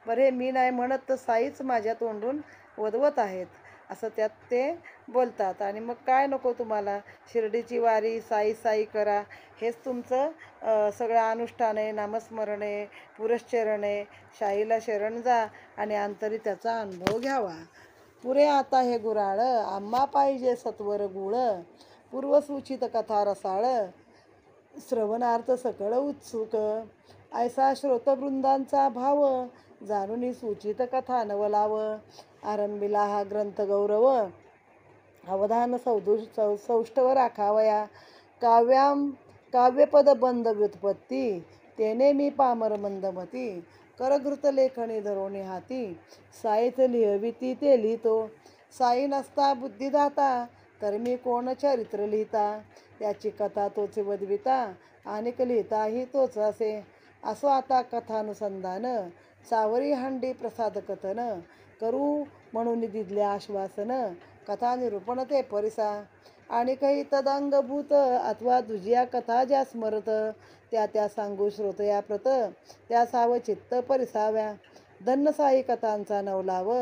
बरं, हे मी नाही म्हणत, तर साईच माझ्या तोंडून वदवत आहेत असं त्यात ते बोलतात. आणि मग काय नको तुम्हाला, शिर्डीची वारी, साई साई करा, हेच तुमचं सगळं अनुष्ठान आहे. नामस्मरण आहे, पुरश्चरण आहे. शाईला शरण जा आणि अंतरी त्याचा अनुभव घ्यावा. पुरे आता हे गुराळ, आम्हा पाहिजे सत्वर गुळ. पूर्वसूचित कथा रसाळ, श्रवणार्थ सकळ उत्सुक. ऐसा श्रोतवृंदांचा भाव, जाणून सूचित कथा नवलाव. आरंभिला हा ग्रंथ गौरव, अवधान सौष्ठव राखावया. काव्यपद बंद व्युत्पत्ती, तेने मी पामर मंदमती. करघृत लेखणी धरोणी हाती, साईच लिहविती ते लिहितो. साई नसता बुद्धिदाता, तर मी कोण चरित्र लिहिता. त्याची कथा तोच वदविता, अनेक लिहिताही तोच असे. असो आता कथानुसंधान, सावरी हंडी प्रसाद कथन. करू म्हणून दिदले आश्वासन, कथा निरूपण ते परिसा. आणि काही तदांगभूत, अथवा दुजिया कथा ज्या स्मरत. त्या सांगू श्रोतया प्रत, त्या सावचित्त परिसाव्या. धन्य साई कथांचा नवलाव,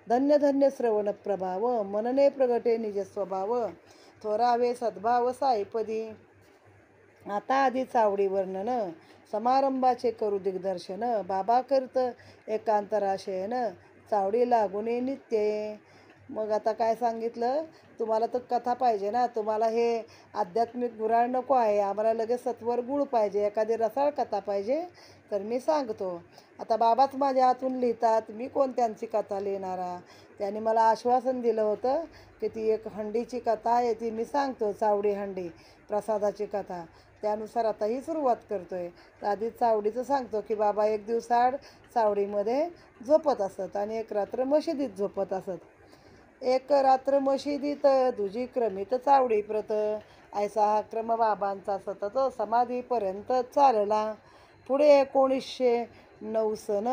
धन्य धन्य श्रवण प्रभाव. मनने प्रगटे निज स्वभाव, थोरावे सद्भाव साईपदी. आता आधी चावडी वर्णन, समारंभाचे करू दिग्दर्शन. बाबा करत एकांतराशयन, चावडी लागुने नित्य. मग आता काय सांगितलं, तुम्हाला तर कथा पाहिजे ना, तुम्हाला हे आध्यात्मिक गुराळ नको आहे. आम्हाला लगेच सत्वर गुळ पाहिजे, एखादी रसाळ कथा पाहिजे, तर मी सांगतो. आता बाबाच माझ्या हातून लिहितात, मी कोण त्यांची कथा लिहिणारा. त्यांनी मला आश्वासन दिलं होतं की ती एक हंडीची कथा आहे, ती मी सांगतो. चावडी हंडी प्रसादाची कथा, त्यानुसार आता ही सुरुवात करतोय. तर आधी चावडीचं सांगतो की बाबा एक दिवसाआड चावडीमध्ये झोपत असत आणि एक रात्र मशिदीत झोपत असत. एक रात्र मशिदीत, दुजी क्रमित चावडी प्रत. ऐसा हा क्रम बाबांचा सतत समाधीपर्यंत चालला. पुढे 1909 सन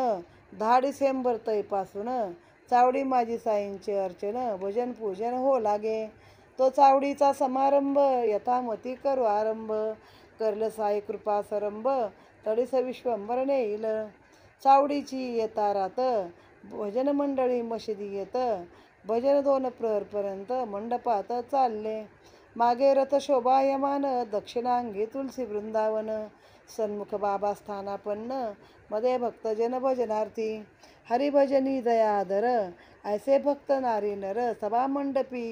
10 डिसेंबर तैपासून चावडी माझी साईंचे अर्चन, भजन पूजन हो लागे. तो चावडीचा समारंभ, यथामती करू आरंभ. करल साई कृपा सरंभ, तडीस विश्वंभर नेईल. चावडीची येता रात, भजन मंडळी मशिदी येत. भजन 2 प्रहरपर्यंत मंडपात चालले. मागे रथ शोभायमान, दक्षिणांगी तुलसी वृंदावन. सन्मुख बाबा स्थानापन्न, मध्ये भक्तजन भजनार्थी. हरिभजनी दयाधर, ऐसे भक्त नारी नर. सभा मंडपी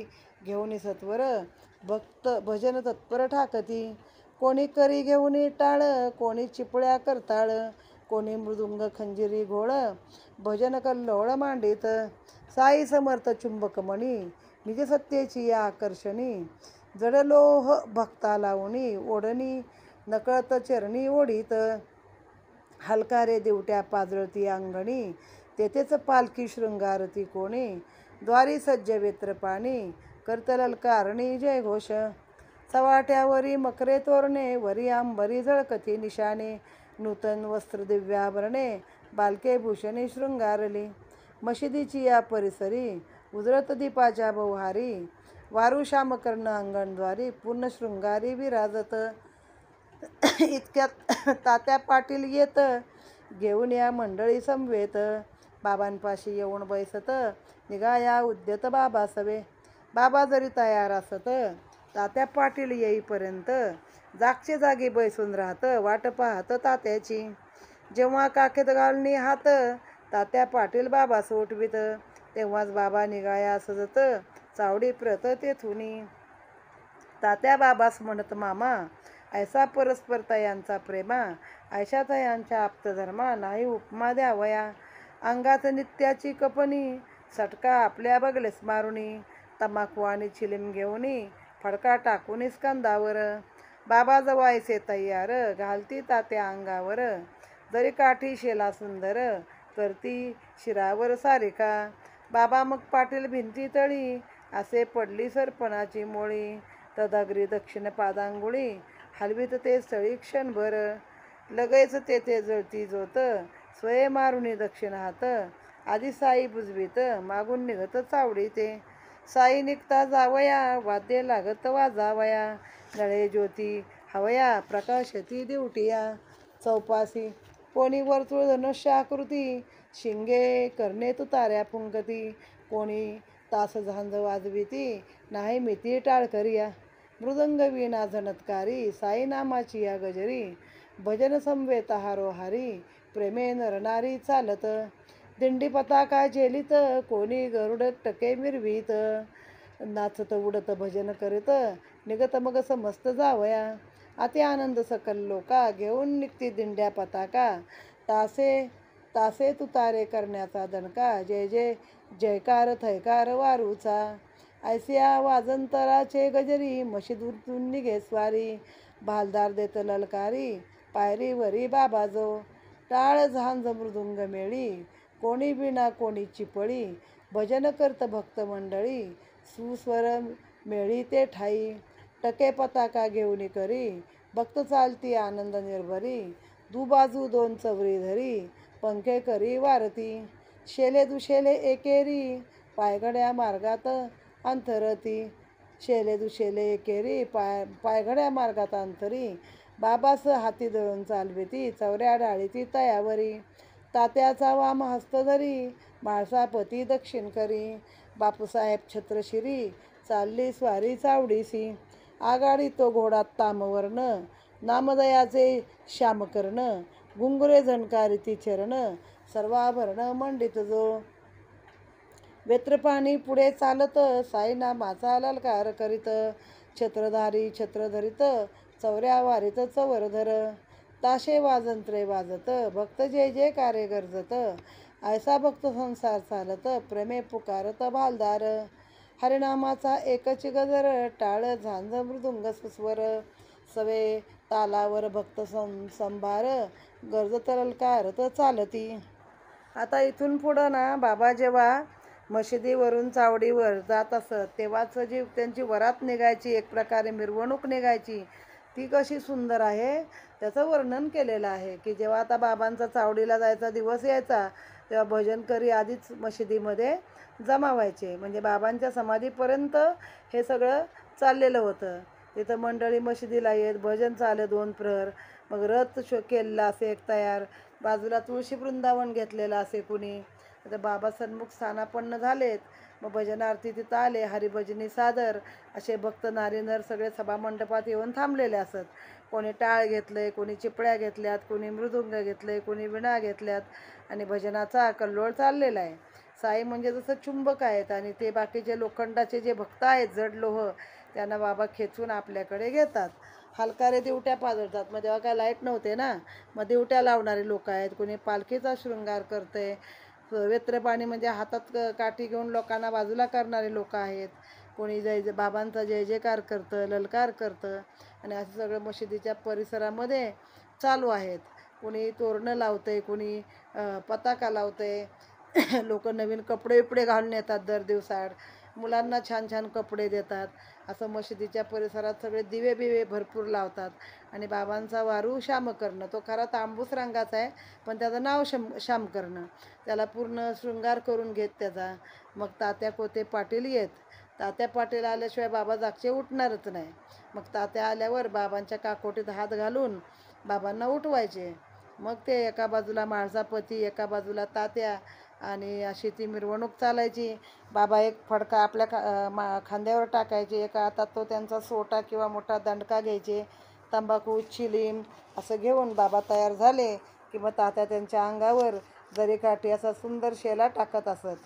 घेऊन सत्वर, भक्त भजन तत्पर ठाकती. कोणी करी घेऊन टाळ, कोणी चिपळ्या करताळ. कोणी मृदुंग खंजिरी घोळ, भजन कल्लोळ मांडित. साई समर्थ चुंबकमणी, निज सत्तेची या आकर्षणी. जडलोह भक्ता लावणी, ओढणी नकळत चरणी ओढीत. हलकारे दिवट्या पाजळती अंगणी, तेथेच पालखी शृंगारती कोणी. द्वारी सज्ज वेत्रपाणी, करतललकारणी जयघोष. चव्हाट्यावरी मकरे तोरणे, वरी अंबरी झळकती निशाणे. नूतन वस्त्र दिव्याभरणे, बालके भूषणी शृंगारली. मशिदीची या परिसरी, उजळत दीपाच्या बहुहारी. वारू श्यामकर्ण अंगणद्वारी, पूर्ण शृंगारी विराजत. इतक्यात तात्या पाटील येत, घेऊन या मंडळी समवेत. बाबांपाशी येऊन बैसत, निघाया उद्यत बाबा सवे. बाबा जरी तयार असत, तात्या पाटील येईपर्यंत जागचे जागी बैसून राहत, वाट पाहत तात्याची. जेव्हा काखेत घालणी हात, तात्या पाटील बाबा सोटवीत. तेव्हाच बाबा निघाया सजत, चावडी प्रत तेथुनी. तात्या बाबास म्हणत मामा, ऐसा परस्पर तयांचा प्रेमा. ऐशा तयांच्या आप्तधर्मा, नाही उपमा द्यावया. अंगात नित्याची कपनी, सटका आपल्या बगलेस मारुनी. तमाकू आणि चिलीम घेऊनी, फडका टाकून स्कंदावर. बाबा जवायचे तयार, घालती तात्या अंगावर. जरी काठी शेला सुंदर, करती शिरावर सारिका. बाबा मग पाटील भिंती तळी, असे पडली सरपणाची मोळी. तदागरी दक्षिण पादांगुळी, हलवीत ते स्थळी क्षणभर. लगेच तेथे जळती जोत, स्वये मारुनी दक्षिण हात. आधी साई बुजवीत, मागून निघत चावडी ते. साई निघता जावया, वाद्य लागत वाजावया. नळे ज्योती हवया, प्रकाशती दिवटिया. चौपासी कोणी वर्तुळ धनुष्य आकृती, शिंगे करणे तुताऱ्या पुंकती. कोणी तास झांज वाजविती, नाही मिती टाळकरिया. मृदंग वीणा झणत्कारी, साई नामाची या गजरी. भजन समवेत हारोहारी, प्रेमे नरनारी चालत. दिंडी पताका झेलीत, कोणी गरुड टके मिरवीत. नाचत उडत भजन करीत, निघत मग समस्त जावया. अति आनंद सकल लोका, घेऊन निघती दिंड्या पताका. तासे तासे तुतारे करण्याचा दणका, जय जय जयकार थैकार वारूचा. ऐसिया वाजंतराचे गजरी, मशिदूतून निघे स्वारी. भालदार देत ललकारी, पायरीवरी बाबा जो. टाळ झांज मृदुंग मेळी, कोणी विणा कोणी चिपळी. भजन करत भक्त मंडळी, सुस्वर मेळी ते ठाई. टके पताका घेऊन करी, भक्त चालती आनंद निर्भरी. दुबाजू दोन चवरी धरी, पंखे करी वारती. शेले दुशेले एकेरी, पायघड्या मार्गात अंतरती. शेले दुशेले एकेरी, पायघड्या मार्गात अंतरी. बाबास हाती धरून चालविती, चौऱ्या डाळीती तयावरी. तात्याचा वाम हस्त धरी, माळसापती दक्षिण करी. बापूसाहेब छत्रशिरी, चालली स्वारी चावडीसी. आगाडी तो घोडा तामवर्ण, नामदयाचे श्यामकर्ण. घुंगुरे झणकारिती चरण, सर्वाभरण मंडित जो. वेत्रपाणी पुढे चालत, साई नामाचा ललकार करीत. छत्रधारी छत्र धरीत, चौऱ्या वारीत चवरधर. ताशे वाजंत्रे वाजत, भक्त जय जयकारे गरजत. ऐसा भक्त संसार चालत, प्रेमे पुकारत भालदार. हरिनामाचा एकच गजर, टाळ झांज मृदुंग सुस्वर. सवे तालावर भक्त संभार, गरजत ललकारत चालती. आता इथून पुढं ना, बाबा जेव्हा मशिदीवरून चावडीवर जात असत, तेव्हाच जी त्यांची वरात निघायची, एक प्रकारे मिरवणूक निघायची, ती कशी सुंदर आहे त्याचं वर्णन केलेलं आहे. की जेव्हा आता बाबांचा चावडीला जायचा दिवस यायचा, तेव्हा भजनकरी आधीच मशिदीमध्ये जमा व्हायचे. म्हणजे बाबांच्या समाधीपर्यंत हे सगळं चाललेलं होतं. तिथं मंडळी मशिदीला येत, भजन चाललं 2 प्रहर. मग रथ केलेला असे एक तयार, बाजूला तुळशी वृंदावन घेतलेलं असे कुणी. आता बाबा सन्मुख स्थानापन्न झालेत. मग भजन आरती तिथं आले, हरिभजनी सादर. असे भक्त नारी नर सगळे सभामंडपात येऊन थांबलेले असत. कोणी टाळ घेतलंय, कोणी चिपळ्या घेतल्यात, कोणी मृदुंग घेतलंय, कोणी विणा घेतल्यात आणि भजनाचा कल्लोळ चाललेला आहे. साई म्हणजे जसं चुंबक आहेत आणि ते बाकीचे लोखंडाचे जे भक्त आहेत जड लोह, त्यांना बाबा खेचून आपल्याकडे घेतात. हलकारे दिवट्या पाजळतात. मग तेव्हा काय लाईट नव्हते ना, मग दिवट्या लावणारे लोक आहेत. कोणी पालखीचा शृंगार करतंय, वेत्रपाणी म्हणजे हातात काठी घेऊन लोकांना बाजूला करणारे लोक आहेत. कोणी बाबांचा जय जयकार करतं, ललकार करतं आणि असं सगळं मशिदीच्या परिसरामध्ये चालू आहेत. कोणी तोरणं लावतंय, कोणी पताका लावतंय. लोक नवीन कपडे बिपडे घालून येतात दर दिवसाआड. मुलांना छान छान कपडे देतात. असं मशिदीच्या परिसरात सगळे दिवे बिवे भरपूर लावतात. आणि बाबांचा वारू श्यामकर्ण, तो खरा तांबूस रंगाचा आहे, पण त्याचं नाव श्यामकर्ण. त्याला पूर्ण शृंगार करून घेत त्याचा. मग तात्या कोते पाटील येत. तात्या पाटील आल्याशिवाय बाबा जागचे उठणारच नाही. मग तात्या आल्यावर बाबांच्या काकोटीत हात घालून बाबांना उठवायचे. मग ते एका बाजूला माळसापती, एका बाजूला तात्या, आणि अशी ती मिरवणूक चालायची. बाबा एक फडका आपल्या खांद्यावर टाकायचे, एका हातात तो त्यांचा सोटा किंवा मोठा दंडका घ्यायचे. तंबाखू चिलीम असं घेऊन बाबा तयार झाले की मग तात्या त्यांच्या अंगावर जरीकाठी असा सुंदर शेला टाकत असत.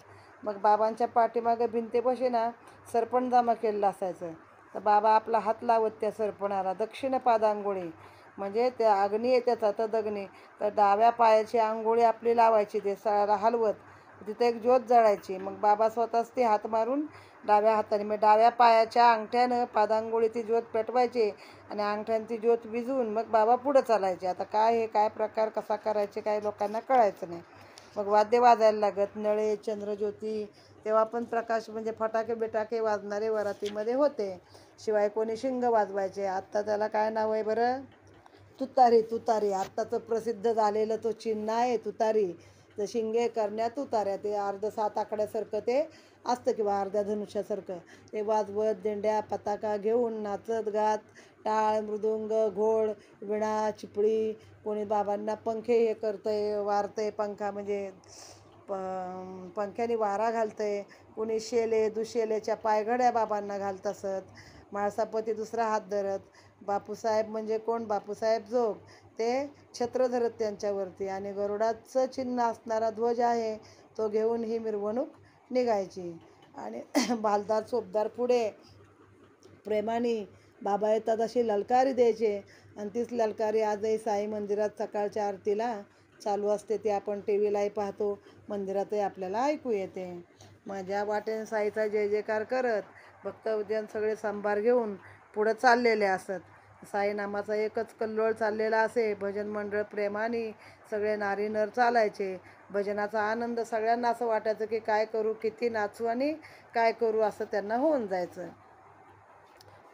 मग बाबांच्या पाठीमागे भिंतीपाशी ना सरपण जमा केलेलं असायचं. तर बाबा आपला हात लावत त्या सरपणाला दक्षिण पादांगोळी, म्हणजे त्या अग्नी आहे त्याचा तर दग्नी, तर डाव्या पायाची आंघोळी आपली लावायची, ते हलवत तिथे एक ज्योत जळायची. मग बाबा स्वतःच ते हात मारून डाव्या हाताने, मग डाव्या पायाच्या अंगठ्यानं पादांगोळी ती ज्योत पेटवायची आणि अंगठ्याने ती ज्योत विजवून मग बाबा पुढं चालायचे. आता काय प्रकार कसा करायचे काय लोकांना कळायचं नाही. मग वाद्य वाजायला लागत, नळे चंद्रज्योती, तेव्हा पण प्रकाश म्हणजे फटाके बिटाके वाजणारे वरातीमध्ये होते. शिवाय कोणी शिंग वाजवायचे. आत्ता त्याला काय नाव आहे बरं? तुतारी. आत्ताचं प्रसिद्ध झालेलं तो चिन्ह आहे तुतारी. तर शिंगे करण्यात तुताऱ्या, ते अर्ध 7 आकड्यासारखं ते असतं किंवा अर्ध्या धनुष्यासारखं, ते वाजवत दिंड्या पताका घेऊन नाचत गात, टाळ मृदुंग घोड विणा चिपळी, कोणी बाबांना पंखे हे करतंय वारतंय, पंखा म्हणजे पंख्याने वारा घालतंय, कोणी शेले दुशेलेच्या पायघड्या बाबांना घालत असत. माळसापती दुसरा हात धरत. बापूसाहेब म्हणजे कोण? बापूसाहेब जोग, ते छत्र धरत त्यांच्यावरती, आणि गरुडाचं चिन्ह असणारा ध्वज आहे तो घेऊन ही मिरवणूक निघायची. आणि बालदार चोपदार पुढे प्रेमाने बाबा येतात अशी ललकारी द्यायचे. आणि तीच ललकारी आजही साई मंदिरात सकाळच्या आरतीला चालू असते. ती आपण टी व्हीलाही पाहतो, मंदिरातही आपल्याला ऐकू येते. माझ्या वाटेने साईचा जय जयकार करत भक्त उद्यान सगळे संभार घेऊन पुढं चाललेले असत. साई नामाचा एकच कल्लोळ चाललेला असे. भजन मंडळ प्रेमाने सगळे नारी नर चालायचे. भजनाचा आनंद सगळ्यांना असं वाटायचं की काय करू, किती नाचू आणि काय करू, असं त्यांना होऊन जायचं.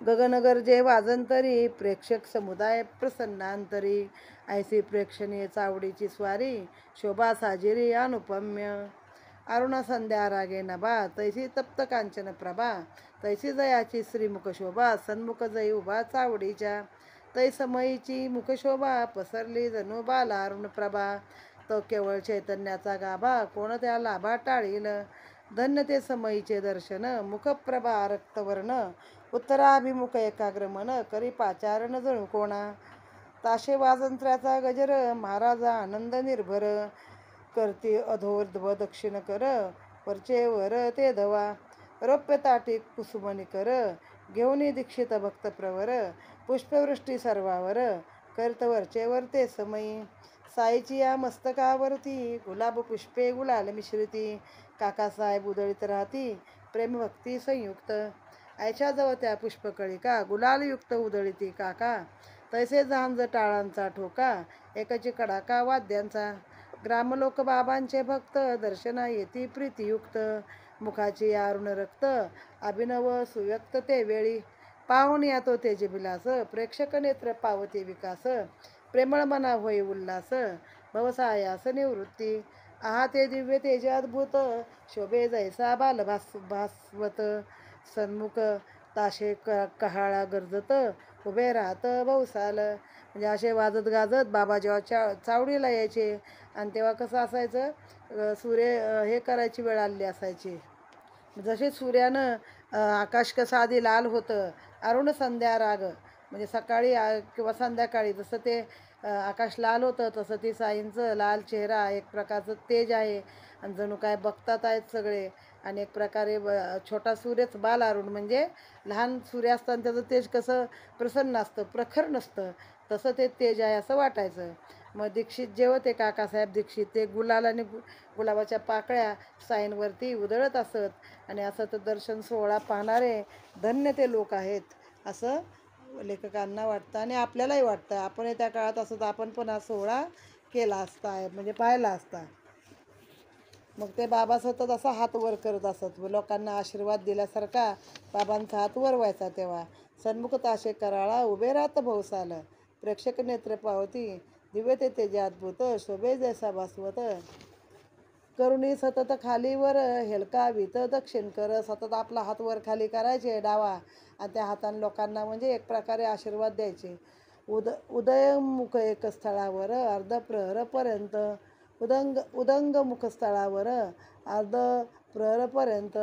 गगनगर्जे वाजंतरी, प्रेक्षक समुदाय प्रसन्नांतरी, ऐसी प्रेक्षणीय चावडीची स्वारी, शोभा साजिरी अनुपम्य. अरुण संध्या रागे नभा, तैसी तप्त कांचन प्रभा, तैसी जयाची श्रीमुख शोभा, सन्मुख जई उभा चावडीच्या, तै समयीची मुखशोभा, पसरली जणू बाला अरुण प्रभा, तो केवळ चैतन्याचा गाभा, कोण त्या लाभा टाळील, धन्य ते समयीचे दर्शन, मुखप्रभा रक्तवर्ण, उत्तराभिमुख एकाग्र मन, करी पाचारण जणू कोणा, ताशे वाजंत्र्याचा गजर, महाराजा आनंद निर्भर, करती अधोर्ध्व दक्षिण कर, वरचे वर ते धवा, रौप्य ताटी कुसुमनी कर, घेऊनी दीक्षित भक्त प्रवर, पुष्पवृष्टी सर्वावर, करत वरचे वर ते समयी, साईची या मस्तकावरती, गुलाब पुष्पे गुलाल मिश्रिती, काकासाहेब उधळीत राहती, प्रेमभक्ती संयुक्त, आयच्या जवळ त्या पुष्पकळिका, गुलालयुक्त उधळीती काका, तैसे झांज टाळांचा ठोका, एकाची कडाका वाद्यांचा, ग्रामलोक बाबांचे भक्त, दर्शना येती प्रीतियुक्त, मुखाची अरुण रक्त, अभिनव सुव्यक्त ते वेळी, पाहुणी तो तेजे विलास, प्रेक्षक नेत्र पावती विकास, प्रेमळ मना होई उल्हास, भवसायास निवृत्ती, आहा ते दिव्य तेज अद्भुत, शोभे जैसा बाल भास्वत, सन्मुख ताशे कहाळा गरजत, उभे राहत बहुसाल, म्हणजे असे वाजत गाजत बाबा जेव्हा चावडीला यायचे आणि तेव्हा कसं असायचं, सूर्य हे करायची वेळ आलेली असायची. जसे सूर्यानं आकाश कसं आधी लाल होतं, अरुण संध्या राग, म्हणजे सकाळी किंवा संध्याकाळी जसं ते आकाश लाल होतं, तसं ती साईंचं लाल चेहरा एक प्रकारचं तेज आहे. आणि जणू काय बघतात आहेत सगळे. आणि एक प्रकारे छोटा सूर्यच बाल अरुण, म्हणजे लहान सूर्य असताना त्याचं तेज कसं प्रसन्न असतं, प्रखर नसतं, तसं ते तेज आहे असं वाटायचं. मग दीक्षित जे होते काकासाहेब दीक्षित, ते गुलाल आणि गुलाबाच्या पाकळ्या साईंवरती उधळत असत आणि असं तर दर्शन सोहळा पाहणारे धन्य ते लोक आहेत असं लेखकांना वाटतं आणि आपल्यालाही वाटतं. आपण त्या काळात असं तर आपण पण हा सोहळा केला असता, म्हणजे पाहिला असता. मग ते बाबा सतत असा हात वर करत असत, लोकांना आशीर्वाद दिल्यासारखा बाबांचा हात वर व्हायचा. तेव्हा सन्मुख ताशे कराळा उभे राहत भवसाल, प्रेक्षक नेत्र पावती दिव्य ते तेजे अद्भुत, शोभे जैसा भासवत, करुणी सतत खालीवर हेलकावीत दक्षिण कर. सतत आपला हात वर खाली करायचे डावा आणि त्या हाताने लोकांना म्हणजे एक प्रकारे आशीर्वाद द्यायचे. उदयमुख एक स्थळावर अर्ध प्रहरपर्यंत, उदंग मुखस्थळावर अर्ध प्रहरपर्यंत,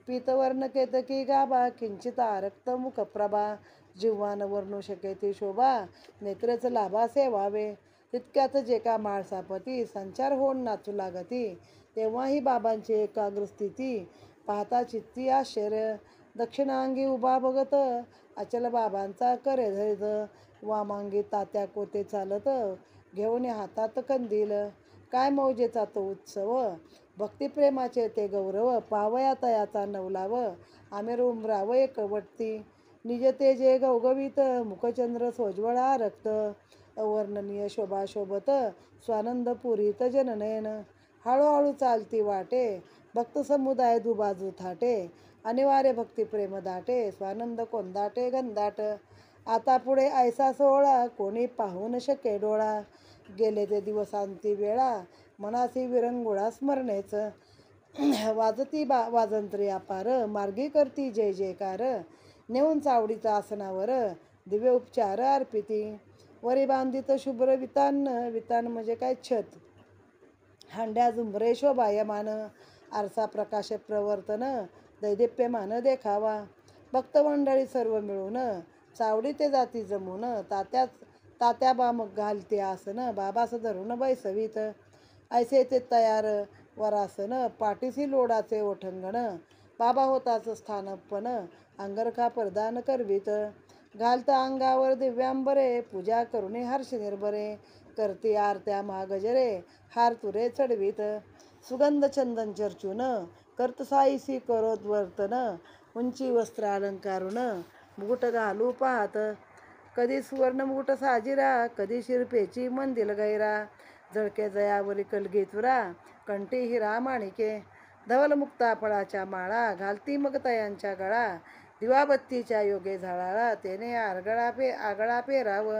पीतवर्ण केतकी गाभा किंचित आरक्त मुखप्रभा, जिव्हान वर्णू शके ती शोभा, नेत्रच लाभासे व्हावे, तितक्यात जे का माळसापती संचार होऊन नाचू लागती, तेव्हाही बाबांची एकाग्र स्थिती पाहता चित्ती आश्चर्य. दक्षिणांगी उभा बघत अचल बाबांचा करे धरित, वामांगी तात्या कोते चालत घेऊन हातात कंदील, काय मौजेचा तो उत्सव, भक्तिप्रेमाचे ते गौरव, पावया तयाचा नवलाव, आमेर उमराव एकवटती, निज तेजे गवगवीत, मुखचंद्र सोज्वळा रक्त, अवर्णनीय शोभा शोभत, स्वानंद पुरीत जननयन, हळूहळू चालती वाटे, भक्त समुदाय दुबाजू थाटे, अनिवार्य भक्तिप्रेम दाटे, स्वानंद कोंदाटे गंधाट, आता पुढे ऐसा सोहळा कोणी पाहू न शके डोळा, गेले ते दिवसांती वेळा मनासी विरंगुळा स्मरणेच, वाजती वाजंत्री अपार, मार्गी करती जय जयकार, नेऊन चावडीचा आसनावर दिव्य उपचार अर्पिती, वरी बांधित शुभ्र वितान म्हणजे काय छत, हांड्या झुंबरे शोभायमान, आरसा प्रकाश प्रवर्तन दैदिप्यमान देखावा, भक्तमंडळी सर्व मिळून चावडी ते जाती जमून, तात्या बा मग घालते आसन, बाबास धरून बैसवीत, ऐसे ते तयार वरासन, पाठीसी लोडाचे ओठंगण, बाबा होताच स्थानपण, अंगरखा प्रदान करवीत, घालत अंगावर दिव्यांबरे, पूजा करुणी हर्ष निर्भरे, करती आरत्या महागजरे, हार तुरे चढवीत, सुगंध चंदन चर्चून, कर्त साईसी करोद्वर्तन, उंची वस्त्र अलंकारून, मुकुट घालू पाहत, कधी सुवर्ण मुकुट साजिरा, कधी शिरपेची मंदिल गैरा, झळके जयावरी कलगी तुरा, कंठी हिरा माणिके, धवल मुक्ता फळाच्या माळा, घालती मग तयांच्या गळा, दिवाबत्तीच्या योगे झाडाळा, तेने आगळा पेराव,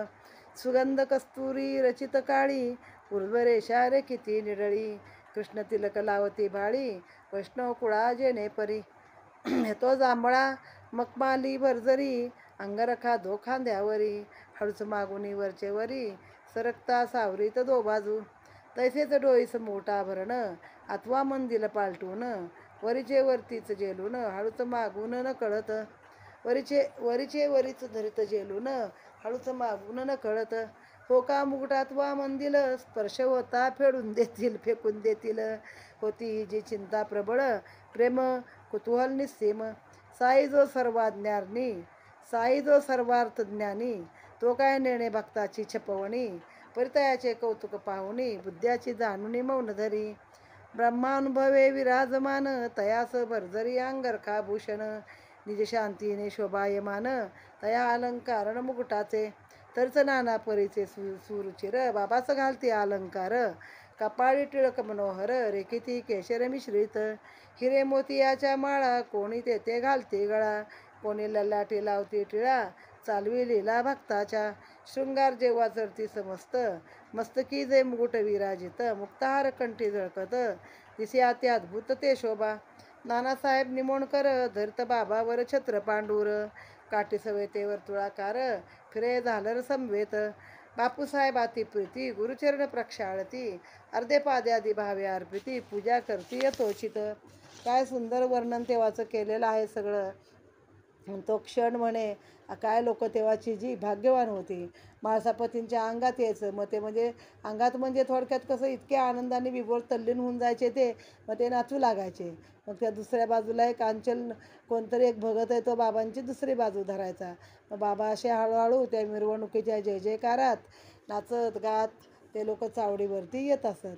सुगंध कस्तुरी रचित काळी, उर्वरेषा रे किती निडळी, कृष्ण तिलक लावती भाळी, वैष्णव कुळा जेणे परी, तो जांभळा मखमाली भरजरी, अंगरखा धो खांद्यावरी, हळूच मागुनी वरचे वरी, सरकता सावरीत दो बाजू, तैसेच डोईस मोठा भरण, अथवा मंदिल पालटून, वरीचे वरतीच जेलून, हळूच मागून न कळत, वरीचे वरीच धरित जेलून, हळूच मागून न कळत, हो का मुकुटात वा मंदिल, स्पर्श होता फेकून देतील, होती ही जी चिंता प्रबळ, प्रेम कुतूहल निस्सीम, साई जो सर्वार्थ ज्ञानी, तो काय नेणे भक्ताची छपवणी, परितयाचे कौतुक पाहुणी, बुद्ध्याची जाणुनी मौन धरी, ब्रह्मानुभवे विराजमान, तयास भरजरी अंगरखा भूषण, निज शांतीने शोभायमान, तया अलंकारण मुकुटाचे, तरच नाना परीचे सुरुचिर, बाबाच घालते अलंकार, कपाळी टिळक मनोहर, रेखिती केशर मिश्रित, हिरे मोतियाच्या माळा, कोणी तेथे घालते गळा, कोणी ललाटी लावती टिळा, चालवी लीला भक्ताच्या, शृंगार जेव्हा चढती समस्त, मस्तकी जे मुकुट विराजित, मुक्ताहार कंठी झळकत, दिसे अति अद्भुत ते शोभा, नानासाहेब निमोणकर धरित बाबावर छत्र पांडूर, काठी सवेते वर्तुळाकार, फिरे झालर समवेत, बापूसाहेब अति प्रीती गुरुचरण प्रक्षाळती अर्धे पाद्यादी भावे अर्पिती पूजा करती यथोचित. काय सुंदर वर्णन तेव्हाचं केलेलं आहे सगळं. तो क्षण म्हणे काय लोक तेव्हाची जी भाग्यवान होती. माळसापतींच्या अंगात यायचं. मग ते म्हणजे अंगात म्हणजे थोडक्यात कसं इतक्या आनंदाने विभोर तल्लीन होऊन जायचे ते. मग ते नाचू लागायचे. मग त्या दुसऱ्या बाजूला एक अंचल कोणतरी एक भगत आहे तो बाबांची दुसरी बाजू धरायचा. मग बाबा असे हळूहळू त्या मिरवणुकीच्या जय जयकारात नाचत गात ते लोक चावडीवरती येत असत.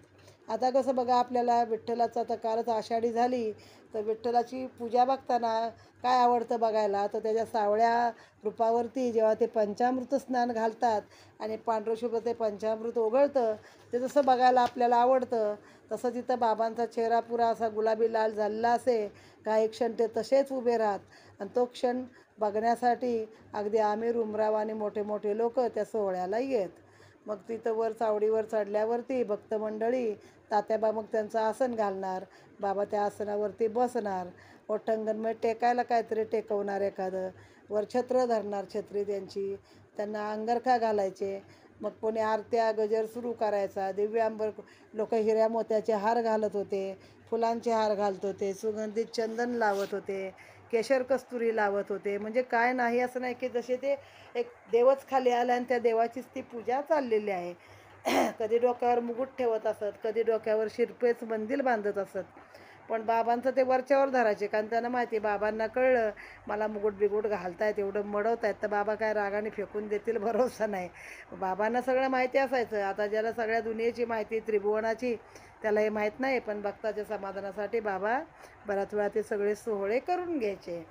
आता कसं बघा आपल्याला विठ्ठलाचं आता कालच आषाढी झाली तर विठ्ठलाची पूजा बघताना काय आवडतं बघायला तर त्याच्या सावळ्या रूपावरती जेव्हा ते पंचामृत स्नान घालतात आणि पांढरशुभ्र ते पंचामृत ओघळतं ते जसं बघायला आपल्याला आवडतं तसं तिथं बाबांचा चेहरा पुरा असा गुलाबी लाल झालेला असे. काही क्षण ते तसेच उभे राहत आणि तो क्षण बघण्यासाठी अगदी आमिर उमराव आणि मोठे मोठे लोक त्या सोहळ्याला येत. मग तिथं वर चावडीवर चढल्यावरती भक्तमंडळी तात्याबा मग त्यांचं आसन घालणार. बाबा त्या आसनावरती बसणार. ओठंगणमध्ये टेकायला काहीतरी टेकवणार एखादं. वर छत्र धरणार छत्री त्यांची. त्यांना अंगरखा घालायचे. मग कोणी आरत्या गजर सुरू करायचा. दिव्यांबर लोक हिऱ्या मोत्याचे हार घालत होते. फुलांचे हार घालत होते. सुगंधित चंदन लावत होते. केशर कस्तुरी लावत होते. म्हणजे काय नाही असं नाही की जसे ते एक देवच खाली आला आणि त्या देवाचीच ती पूजा चाललेली आहे. कधी डोक्यावर मुकुट ठेवत असत. कधी डोक्यावर शिरपेच मंदिर बांधत असत. पण बाबांचं ते वरच्यावर धरायचे कारण त्यांना माहिती बाबांना कळलं मला मुकुट बिगुट घालतायत एवढं मडवतायत तर बाबा काय रागाने फेकून देतील भरोसा नाही. बाबांना सगळं माहिती असायचं. आता ज्याला सगळ्या दुनियेची माहिती त्रिभुवनाची त्याला हे माहीत नाही पण भक्ताच्या समाधानासाठी बाबा बऱ्याच वेळा ते सगळे सोहळे करून घ्यायचे.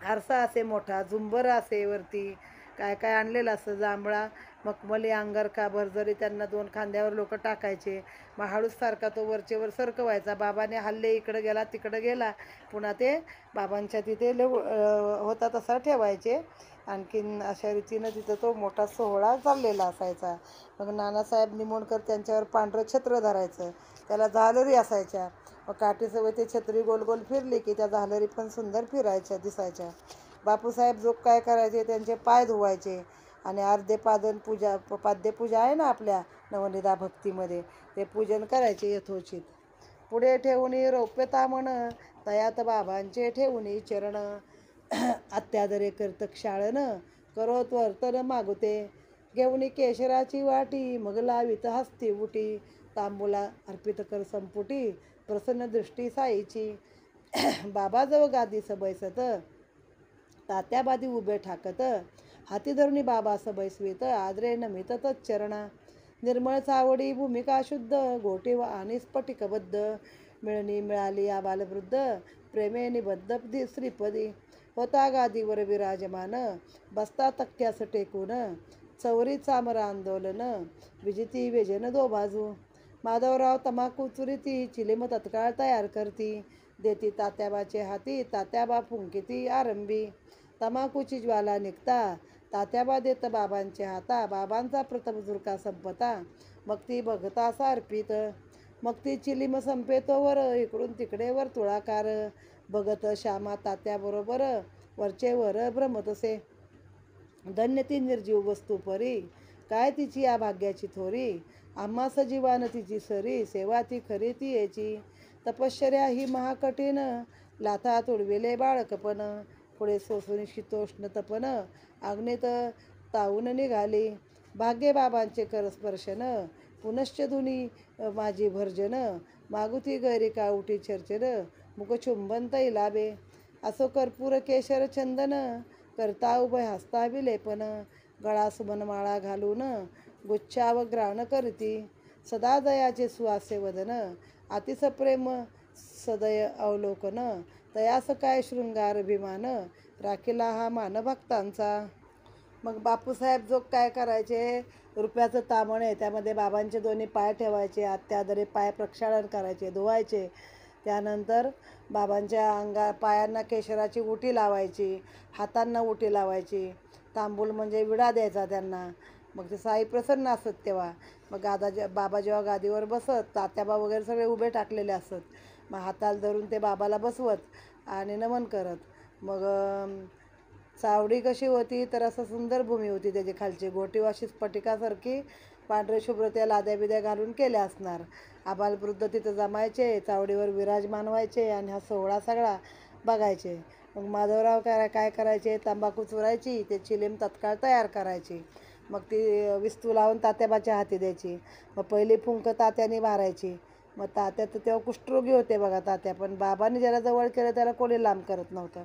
आरसा असे मोठा झुंबर असे वरती काय काय आणलेलं असतं. जांभळा मखमली अंगारखा भरजरी त्यांना 2 खांद्यावर लोक टाकायचे. मग हळूच सारखा तो वरचेवर सरकवायचा. बाबाने हल्ले इकडं गेला तिकडं गेला पुन्हा ते बाबांच्या तिथे होता तसा ठेवायचे. आणखीन अशा रीतीनं तिथं तो मोठा सोहळा चाललेला असायचा. मग नानासाहेब निमोणकर त्यांच्यावर पांढरं छत्र धरायचं. त्याला झालरी असायच्या. मग काठीसोबत ते छत्री गोल गोल फिरली की त्या झालरी पण सुंदर फिरायच्या दिसायच्या. बापूसाहेब जो काय करायचे त्यांचे पाय धुवायचे आणि अर्धे पाद्यपूजा आहे ना आपल्या नवनिधा भक्तीमध्ये ते पूजन करायचे यथोचित. पुढे ठेवून रौप्य तामण तयात बाबांचे ठेवून चरण अत्यादरे करत क्षाळन करोत वर्तन मागुते घेऊन केशराची वाटी मग लावित हस्ती उटी तांबूला अर्पित कर संपुटी प्रसन्न दृष्टी साईची. बाबाजवळ गादीस बैसत तात्याबादी उभे ठाकत हाती धरुणी बाबा बैसवीत आदरे नमित तच्चरणा. निर्मळ चावडी भूमिका शुद्ध गोटे व आणि स्फटिकबद्ध मिळणी मिळाली या बालवृद्ध प्रेमे निबद्ध श्रीपदी. होता गादीवर विराजमान बसता तक्क्यास टेकून चौरी चामर आंदोलन विजिती व्यजन दो बाजू. माधवराव तमाकू चुरीती चिलीम तत्काळ तयार करती देती तात्याबाचे हाती तात्याबा फुंकिती आरंभी. तमाकूची ज्वाला निघता तात्याबा देत बाबांचे हाता बाबांचा प्रथम झुरका संपता मग ती बघता सार्पित. मग ती चिलीम संपेतोवर इकडून तिकडे वर तुळाकार बघत श्यामा तात्याबरोबर वरचे वर भ्रमतसे. धन्य ती निर्जीव वस्तू परी काय तिची या भाग्याची थोरी आम्हा सजीवान तिची सरी सेवा ती खरी ती याची. तपश्चर्या ही महाकठीण लाथा तुडविले बाळकपण पुढे सोसून शीतोष्ण तपन अग्नीत तावून निघाली. भाग्ये बाबांचे करस्पर्शन पुनश्च धुनी माझी भर्जन मागुती गैरी कावटी चर्चन मुखचुंबन तैलाबे. असो कर्पूर केशर चंदन करता उभय हस्ता विलेपन गळा सुमनमाळा घालून गुच्छाव ग्राण करती सदा दयाचे सुवासे वदन अतिस प्रेम सदय अवलोकन तयास काय शृंगार अभिमान राखीला हा मान भक्तांचा. मग बापूसाहेब जो काय करायचे रुपयाचं तामण आहे त्यामध्ये बाबांचे दोन्ही पाय ठेवायचे अत्यादरे पाय प्रक्षालन करायचे धुवायचे. त्यानंतर बाबांच्या पायांना केशराची उटी लावायची हातांना उटी लावायची. तांबूल म्हणजे विडा द्यायचा त्यांना. मग ते साई प्रसन्न असत तेव्हा. मग बाबा जेव्हा गादीवर बसत तात्याबा वगैरे सगळे उभे टाकलेले असत. मग हाताला धरून ते बाबाला बसवत आणि नमन करत. मग चावडी कशी होती तर असं सुंदर भूमी होती त्याची खालची, गोटी अशी स्फटिकासारखी पांढरे शुभ्र त्या लाद्या बिद्या घालून केल्या असणार. आबालवृद्ध तिथं जमायचे, चावडीवर विराजमान व्हायचे आणि हा सोहळा सगळा बघायचे. मग माधवराव काय करायचे, तंबाखू चुरायची, ते चिलीम तत्काळ तयार करायची. मग ती विस्तू लावून तात्याबाच्या हाती द्यायची. मग पहिली फुंक तात्याने मारायची. मग तात्या तर तेव्हा कुष्ठरोगी होते बघा तात्या, पण बाबांनी ज्याला जवळ केलं त्याला कोणी लांब करत नव्हतं.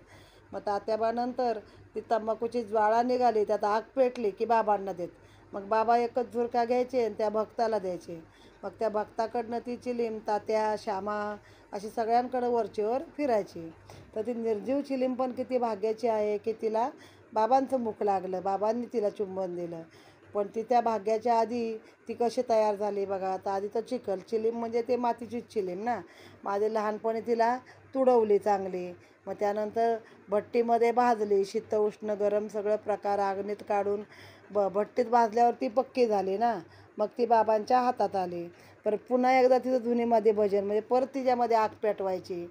मग तात्याबानंतर ती तंबाखूची ज्वाळा निघाली, त्यात आग पेटली की बाबांना देत. मग बाबा एकच झुरका घ्यायचे आणि त्या भक्ताला द्यायचे. मग त्या भक्ताकडनं ती चिलीम तात्या, श्यामा अशी सगळ्यांकडं वरचेवर फिरायची. तर ती निर्जीव चिलीम पण किती भाग्याची आहे की तिला बाबांचं मुख लागलं, बाबांनी तिला चुंबन दिलं. पण ती त्या भाग्याच्या आधी ती कशी तयार झाली बघा. आता आधी तर चिखल चिलीम म्हणजे ते मातीचीच चिलीम ना. माझे लहानपणी तिला तुडवली चांगली. मग त्यानंतर भट्टीमध्ये भाजली, शीत उष्ण गरम सगळं प्रकार अग्नीत काढून भट्टीत भाजल्यावर ती पक्की झाली ना. मग ती बाबांच्या हातात आली. परत पुन्हा एकदा तिचं धुनीमध्ये भजन, म्हणजे परत तिच्यामध्ये आग पेटवायची.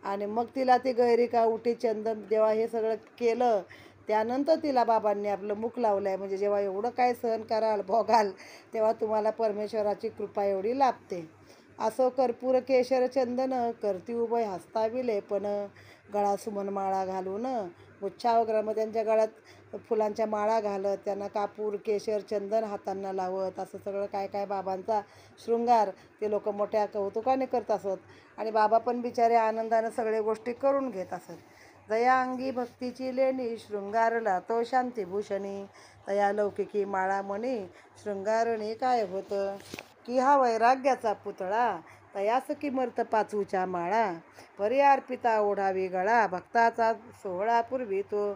आणि मग तिला ती गैरिका उटी चंदन जेव्हा हे सगळं केलं, त्यानंतर तिला बाबांनी आपलं मुख लावलं आहे. म्हणजे जेव्हा एवढं काय सहन कराल भोगाल, तेव्हा तुम्हाला परमेश्वराची कृपा एवढी लाभते. असो कर्पूर केशर चंदन, करती उभय हस्ताविले पण, गळा सुमन माळा घालून गुच्छावग्राम त्यांच्या गळ्यात फुलांच्या माळा घालत, त्यांना कापूर केशर चंदन हातांना लावत, असं सगळं काय काय बाबांचा शृंगार ते लोक मोठ्या कौतुकाने करत असत. आणि बाबा पण बिचारे आनंदानं सगळे गोष्टी करून घेत असत. दया अंगी भक्तीची लेणी, शृंगारला तो शांतीभूषणी, तया लौकिकी माळा मणी, शृंगारणी काय होतं, की हा वैराग्याचा पुतळा, तयास किमर्थ पाचूच्या माळा, परी अर्पिता ओढावी गळा, भक्ताचा सोहळा पूर्वी तो,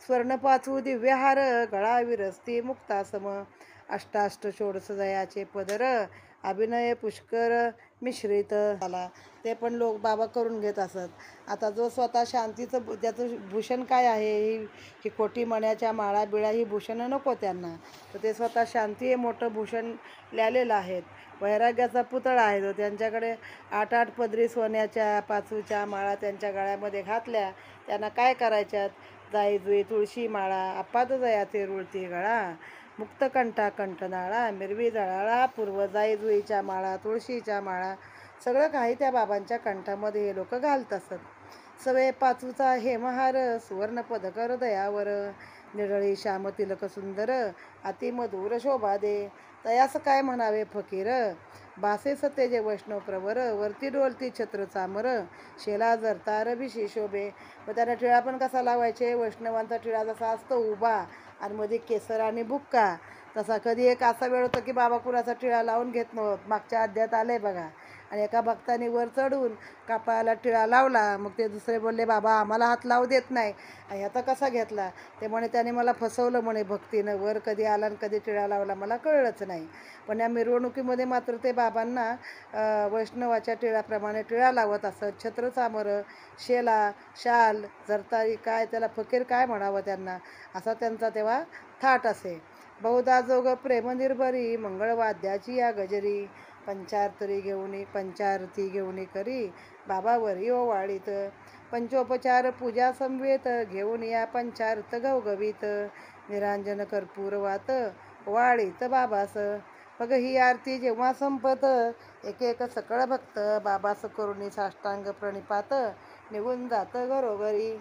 स्वर्ण पाचू दिव्यहार, गळा विरस्ती मुक्तासम, अष्टाष्ट षोडश दयाचे पदर, अभिनय पुष्कर मिश्रित झाला. ते पण लोक बाबा करून घेत असत. आता जो स्वतः शांतीचं ज्याचं भूषण काय आहे, ही खोटी मण्याच्या माळा बिळा ही भूषणं नको त्यांना, तर ते स्वतः शांती हे मोठं भूषण लिहिलेलं आहेत. वैराग्याचा पुतळा आहे तो, त्यांच्याकडे 8 पदरी सोन्याच्या पाचूच्या माळा त्यांच्या गळ्यामध्ये घातल्या. त्यांना काय करायच्यात, जाई जुई तुळशी माळा, अपाद जयाचे रुळती गळा, मुक्तकंठा कंठनाळा, मिरवी जळाळा पूर्व, जाई जुईच्या माळा, तुळशीच्या माळा, सगळं काही त्या बाबांच्या कंठामध्ये हे लोक घालत असत. सवे पाचूचा हेमहार, सुवर्ण पदकर दयावर, निरळी श्याम तिलक सुंदर, अतिमधुर शोभा दे, तयास काय म्हणावे फकीर, बासे सतेजे वैष्णव प्रवर, वरती डोलती छत्र चामर, शेला जरतार भिशी शोभे. व त्याला टिळा पण कसा लावायचे, वैष्णवांचा टिळा जसा असतो उभा आणि मध्ये केसर आणि बुक्का, तसा कधी एक असा वेळ होता की बाबा कुणाचा टिळा लावून घेत नव्हत. मागच्या अध्यायात आले बघा. आणि एका भक्ताने वर चढून कपाळाला टिळा लावला. मग ते दुसरे बोलले, बाबा आम्हाला हात लावू देत नाही, आणि आता कसा घेतला. ते म्हणे त्याने मला फसवलं म्हणे भक्तीनं, वर कधी आला आणि कधी टिळा लावला मला कळलंच नाही. पण या मिरवणुकीमध्ये मात्र ते बाबांना वैष्णवाच्या टिळाप्रमाणे टिळा लावत असत. छत्र चामर, शेला, शाल, जरतारी, काय त्याला फकीर काय म्हणावं त्यांना, असा त्यांचा तेव्हा थाट असे. बहुधा जोग प्रेम निर्भरी, मंगळवाद्याची या गजरी, पंचारती घेऊनी करी, बाबावरी ओवाळीत, पंचोपचार पूजा संवेत, घेऊन या पंचार्थ घवघवीत, निरांजन कर्पूर वात, वाळीत बाबास. मग ही आरती जेव्हा संपत, एक एक सकळ भक्त बाबास करुणी साष्टांग प्रणिपात, निघून जात घरोघरी,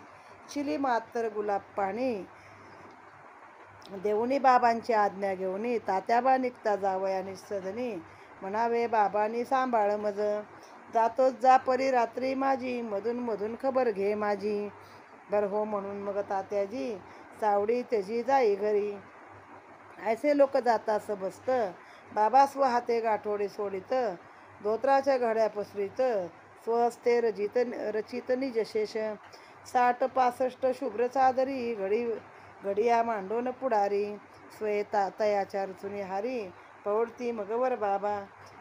चिली मात्र गुलाब पाणी, देऊनी बाबांची आज्ञा घेऊनी, तात्याबा निघता जावयानी सदनी, म्हणावे बाबांनी सांभाळ मज, जातोच जा परी रात्री माझी, मधून मधून खबर घे माझी. बर हो म्हणून मग तात्याजी चावडी त्याची जाई घरी. ऐसे लोक जातास बसत, बाबा स्वहाते गाठोडे सोडित, धोत्राच्या घड्या पसरीत, स्वहस्ते रचित निजशेष, 60-65 शुभ्र चादरी, घडिया मांडून पुढारी, श्वेता तयाच्या रचुनी हारी, पवडती मगवर बाबा.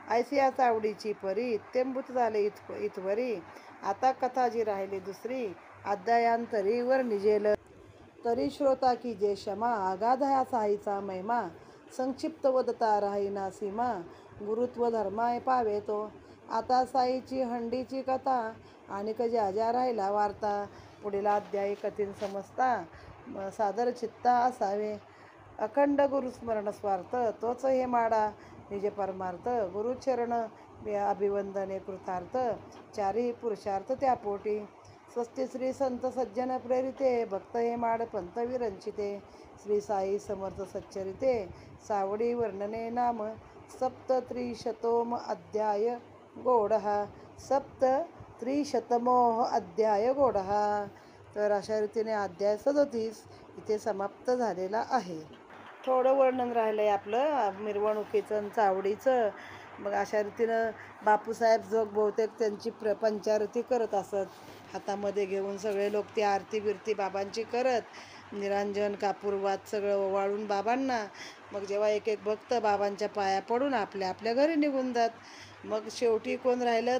ऐसिया चावडीची परी, तेंबूत झाले इथवरी, आता कथा जी राहिली दुसरी, अध्यायांतरी वर निजेल, तरी श्रोता की जे क्षमा, अगाध ह्या साईचा महिमा, संक्षिप्त वदता राहीना सीमा, गुरुत्व धर्माय पावे तो. आता साईची हंडीची कथा, आणि ज्या ज्या राहिला वार्ता, पुढील अध्यायी कथीन समजता, सादर चित्ता असावे. अखंड गुरुस्मरण स्वार्थ तोच हे माडा निज परमार्थ. गुरुचरण अभिवंदने कृतार्थ चारी पुरुषार्थ त्या पोटी. स्वस्ति श्री संत सज्जन प्रेरिते भक्त हे माड पंत विरंचिते. श्री साई समर्थ सच्चरिते सावडी वर्णने नाम. सप्त त्रिशतोम अध्याय गोडहा. सप्त त्रिशतमोह अध्याय गोडहा. तर अशा रीतीने अध्याय 37 इथे समाप्त झालेला आहे. थोडं वर्णन राहिलं आहे आपलं मिरवणुकीचं आणि चावडीचं. मग अशा रीतीनं बापूसाहेब जोग बहुतेक त्यांची पंचारती करत असत. हातामध्ये घेऊन सगळे लोक ती आरती बिरती बाबांची करत निरांजन कापूरवात सगळं ओवाळून बाबांना. मग जेव्हा एक एक भक्त बाबांच्या पाया पडून आपल्या आपल्या घरी निघून जात. मग शेवटी कोण राहिलं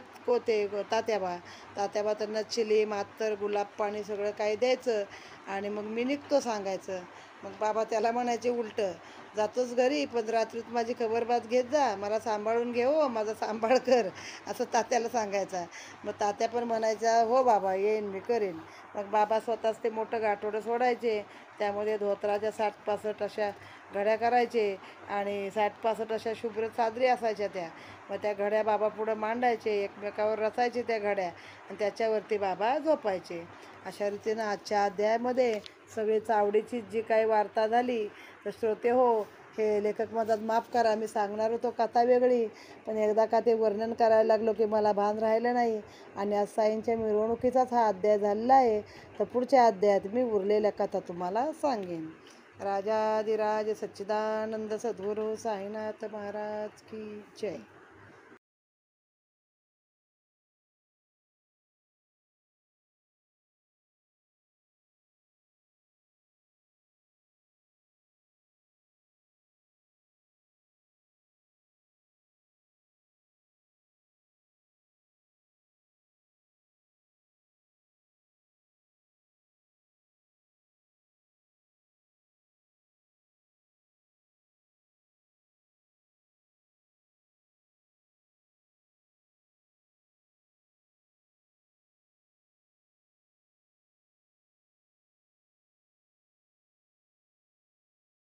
तात्याबा त्यांना चिली मात्तर गुलाब पाणी सगळं काही द्यायचं आणि मग मी निघतो सांगायचं. मग बाबा त्याला म्हणायचे उलटं, जातोच घरी पण रात्रीत माझी खबरबात घेत जा, मला सांभाळून घे हो, माझा सांभाळ कर, असं तात्याला सांगायचा. मग तात्या पण म्हणायचा हो बाबा येईन मी करेन. मग बाबा स्वतःच ते मोठं गाठोडं सोडायचे. त्यामध्ये धोत्राच्या 60-65 अशा घड्या करायचे आणि 60-65 अशा शुभ्र चादरी असायच्या त्या. मग त्या घड्या बाबा पुढं मांडायचे, एकमेकावर रचायचे त्या घड्या आणि त्याच्यावरती बाबा झोपायचे. अशा रीतीनं आजच्या अध्यायामध्ये सगळी चावडीची जी काही वार्ता झाली. तर श्रोते हो, हे लेखक मधात माफ करा, मी सांगणार होतो कथा वेगळी, पण एकदा का ते वर्णन करायला लागलो की मला भान राहिलं नाही. आणि आज साईंच्या मिरवणुकीचाच हा अध्याय झालेला आहे. तर पुढच्या अध्यायात मी उरलेल्या कथा तुम्हाला सांगेन. राजाधिराज सच्चिदानंद सद्गुरू साईनाथ महाराज की जय.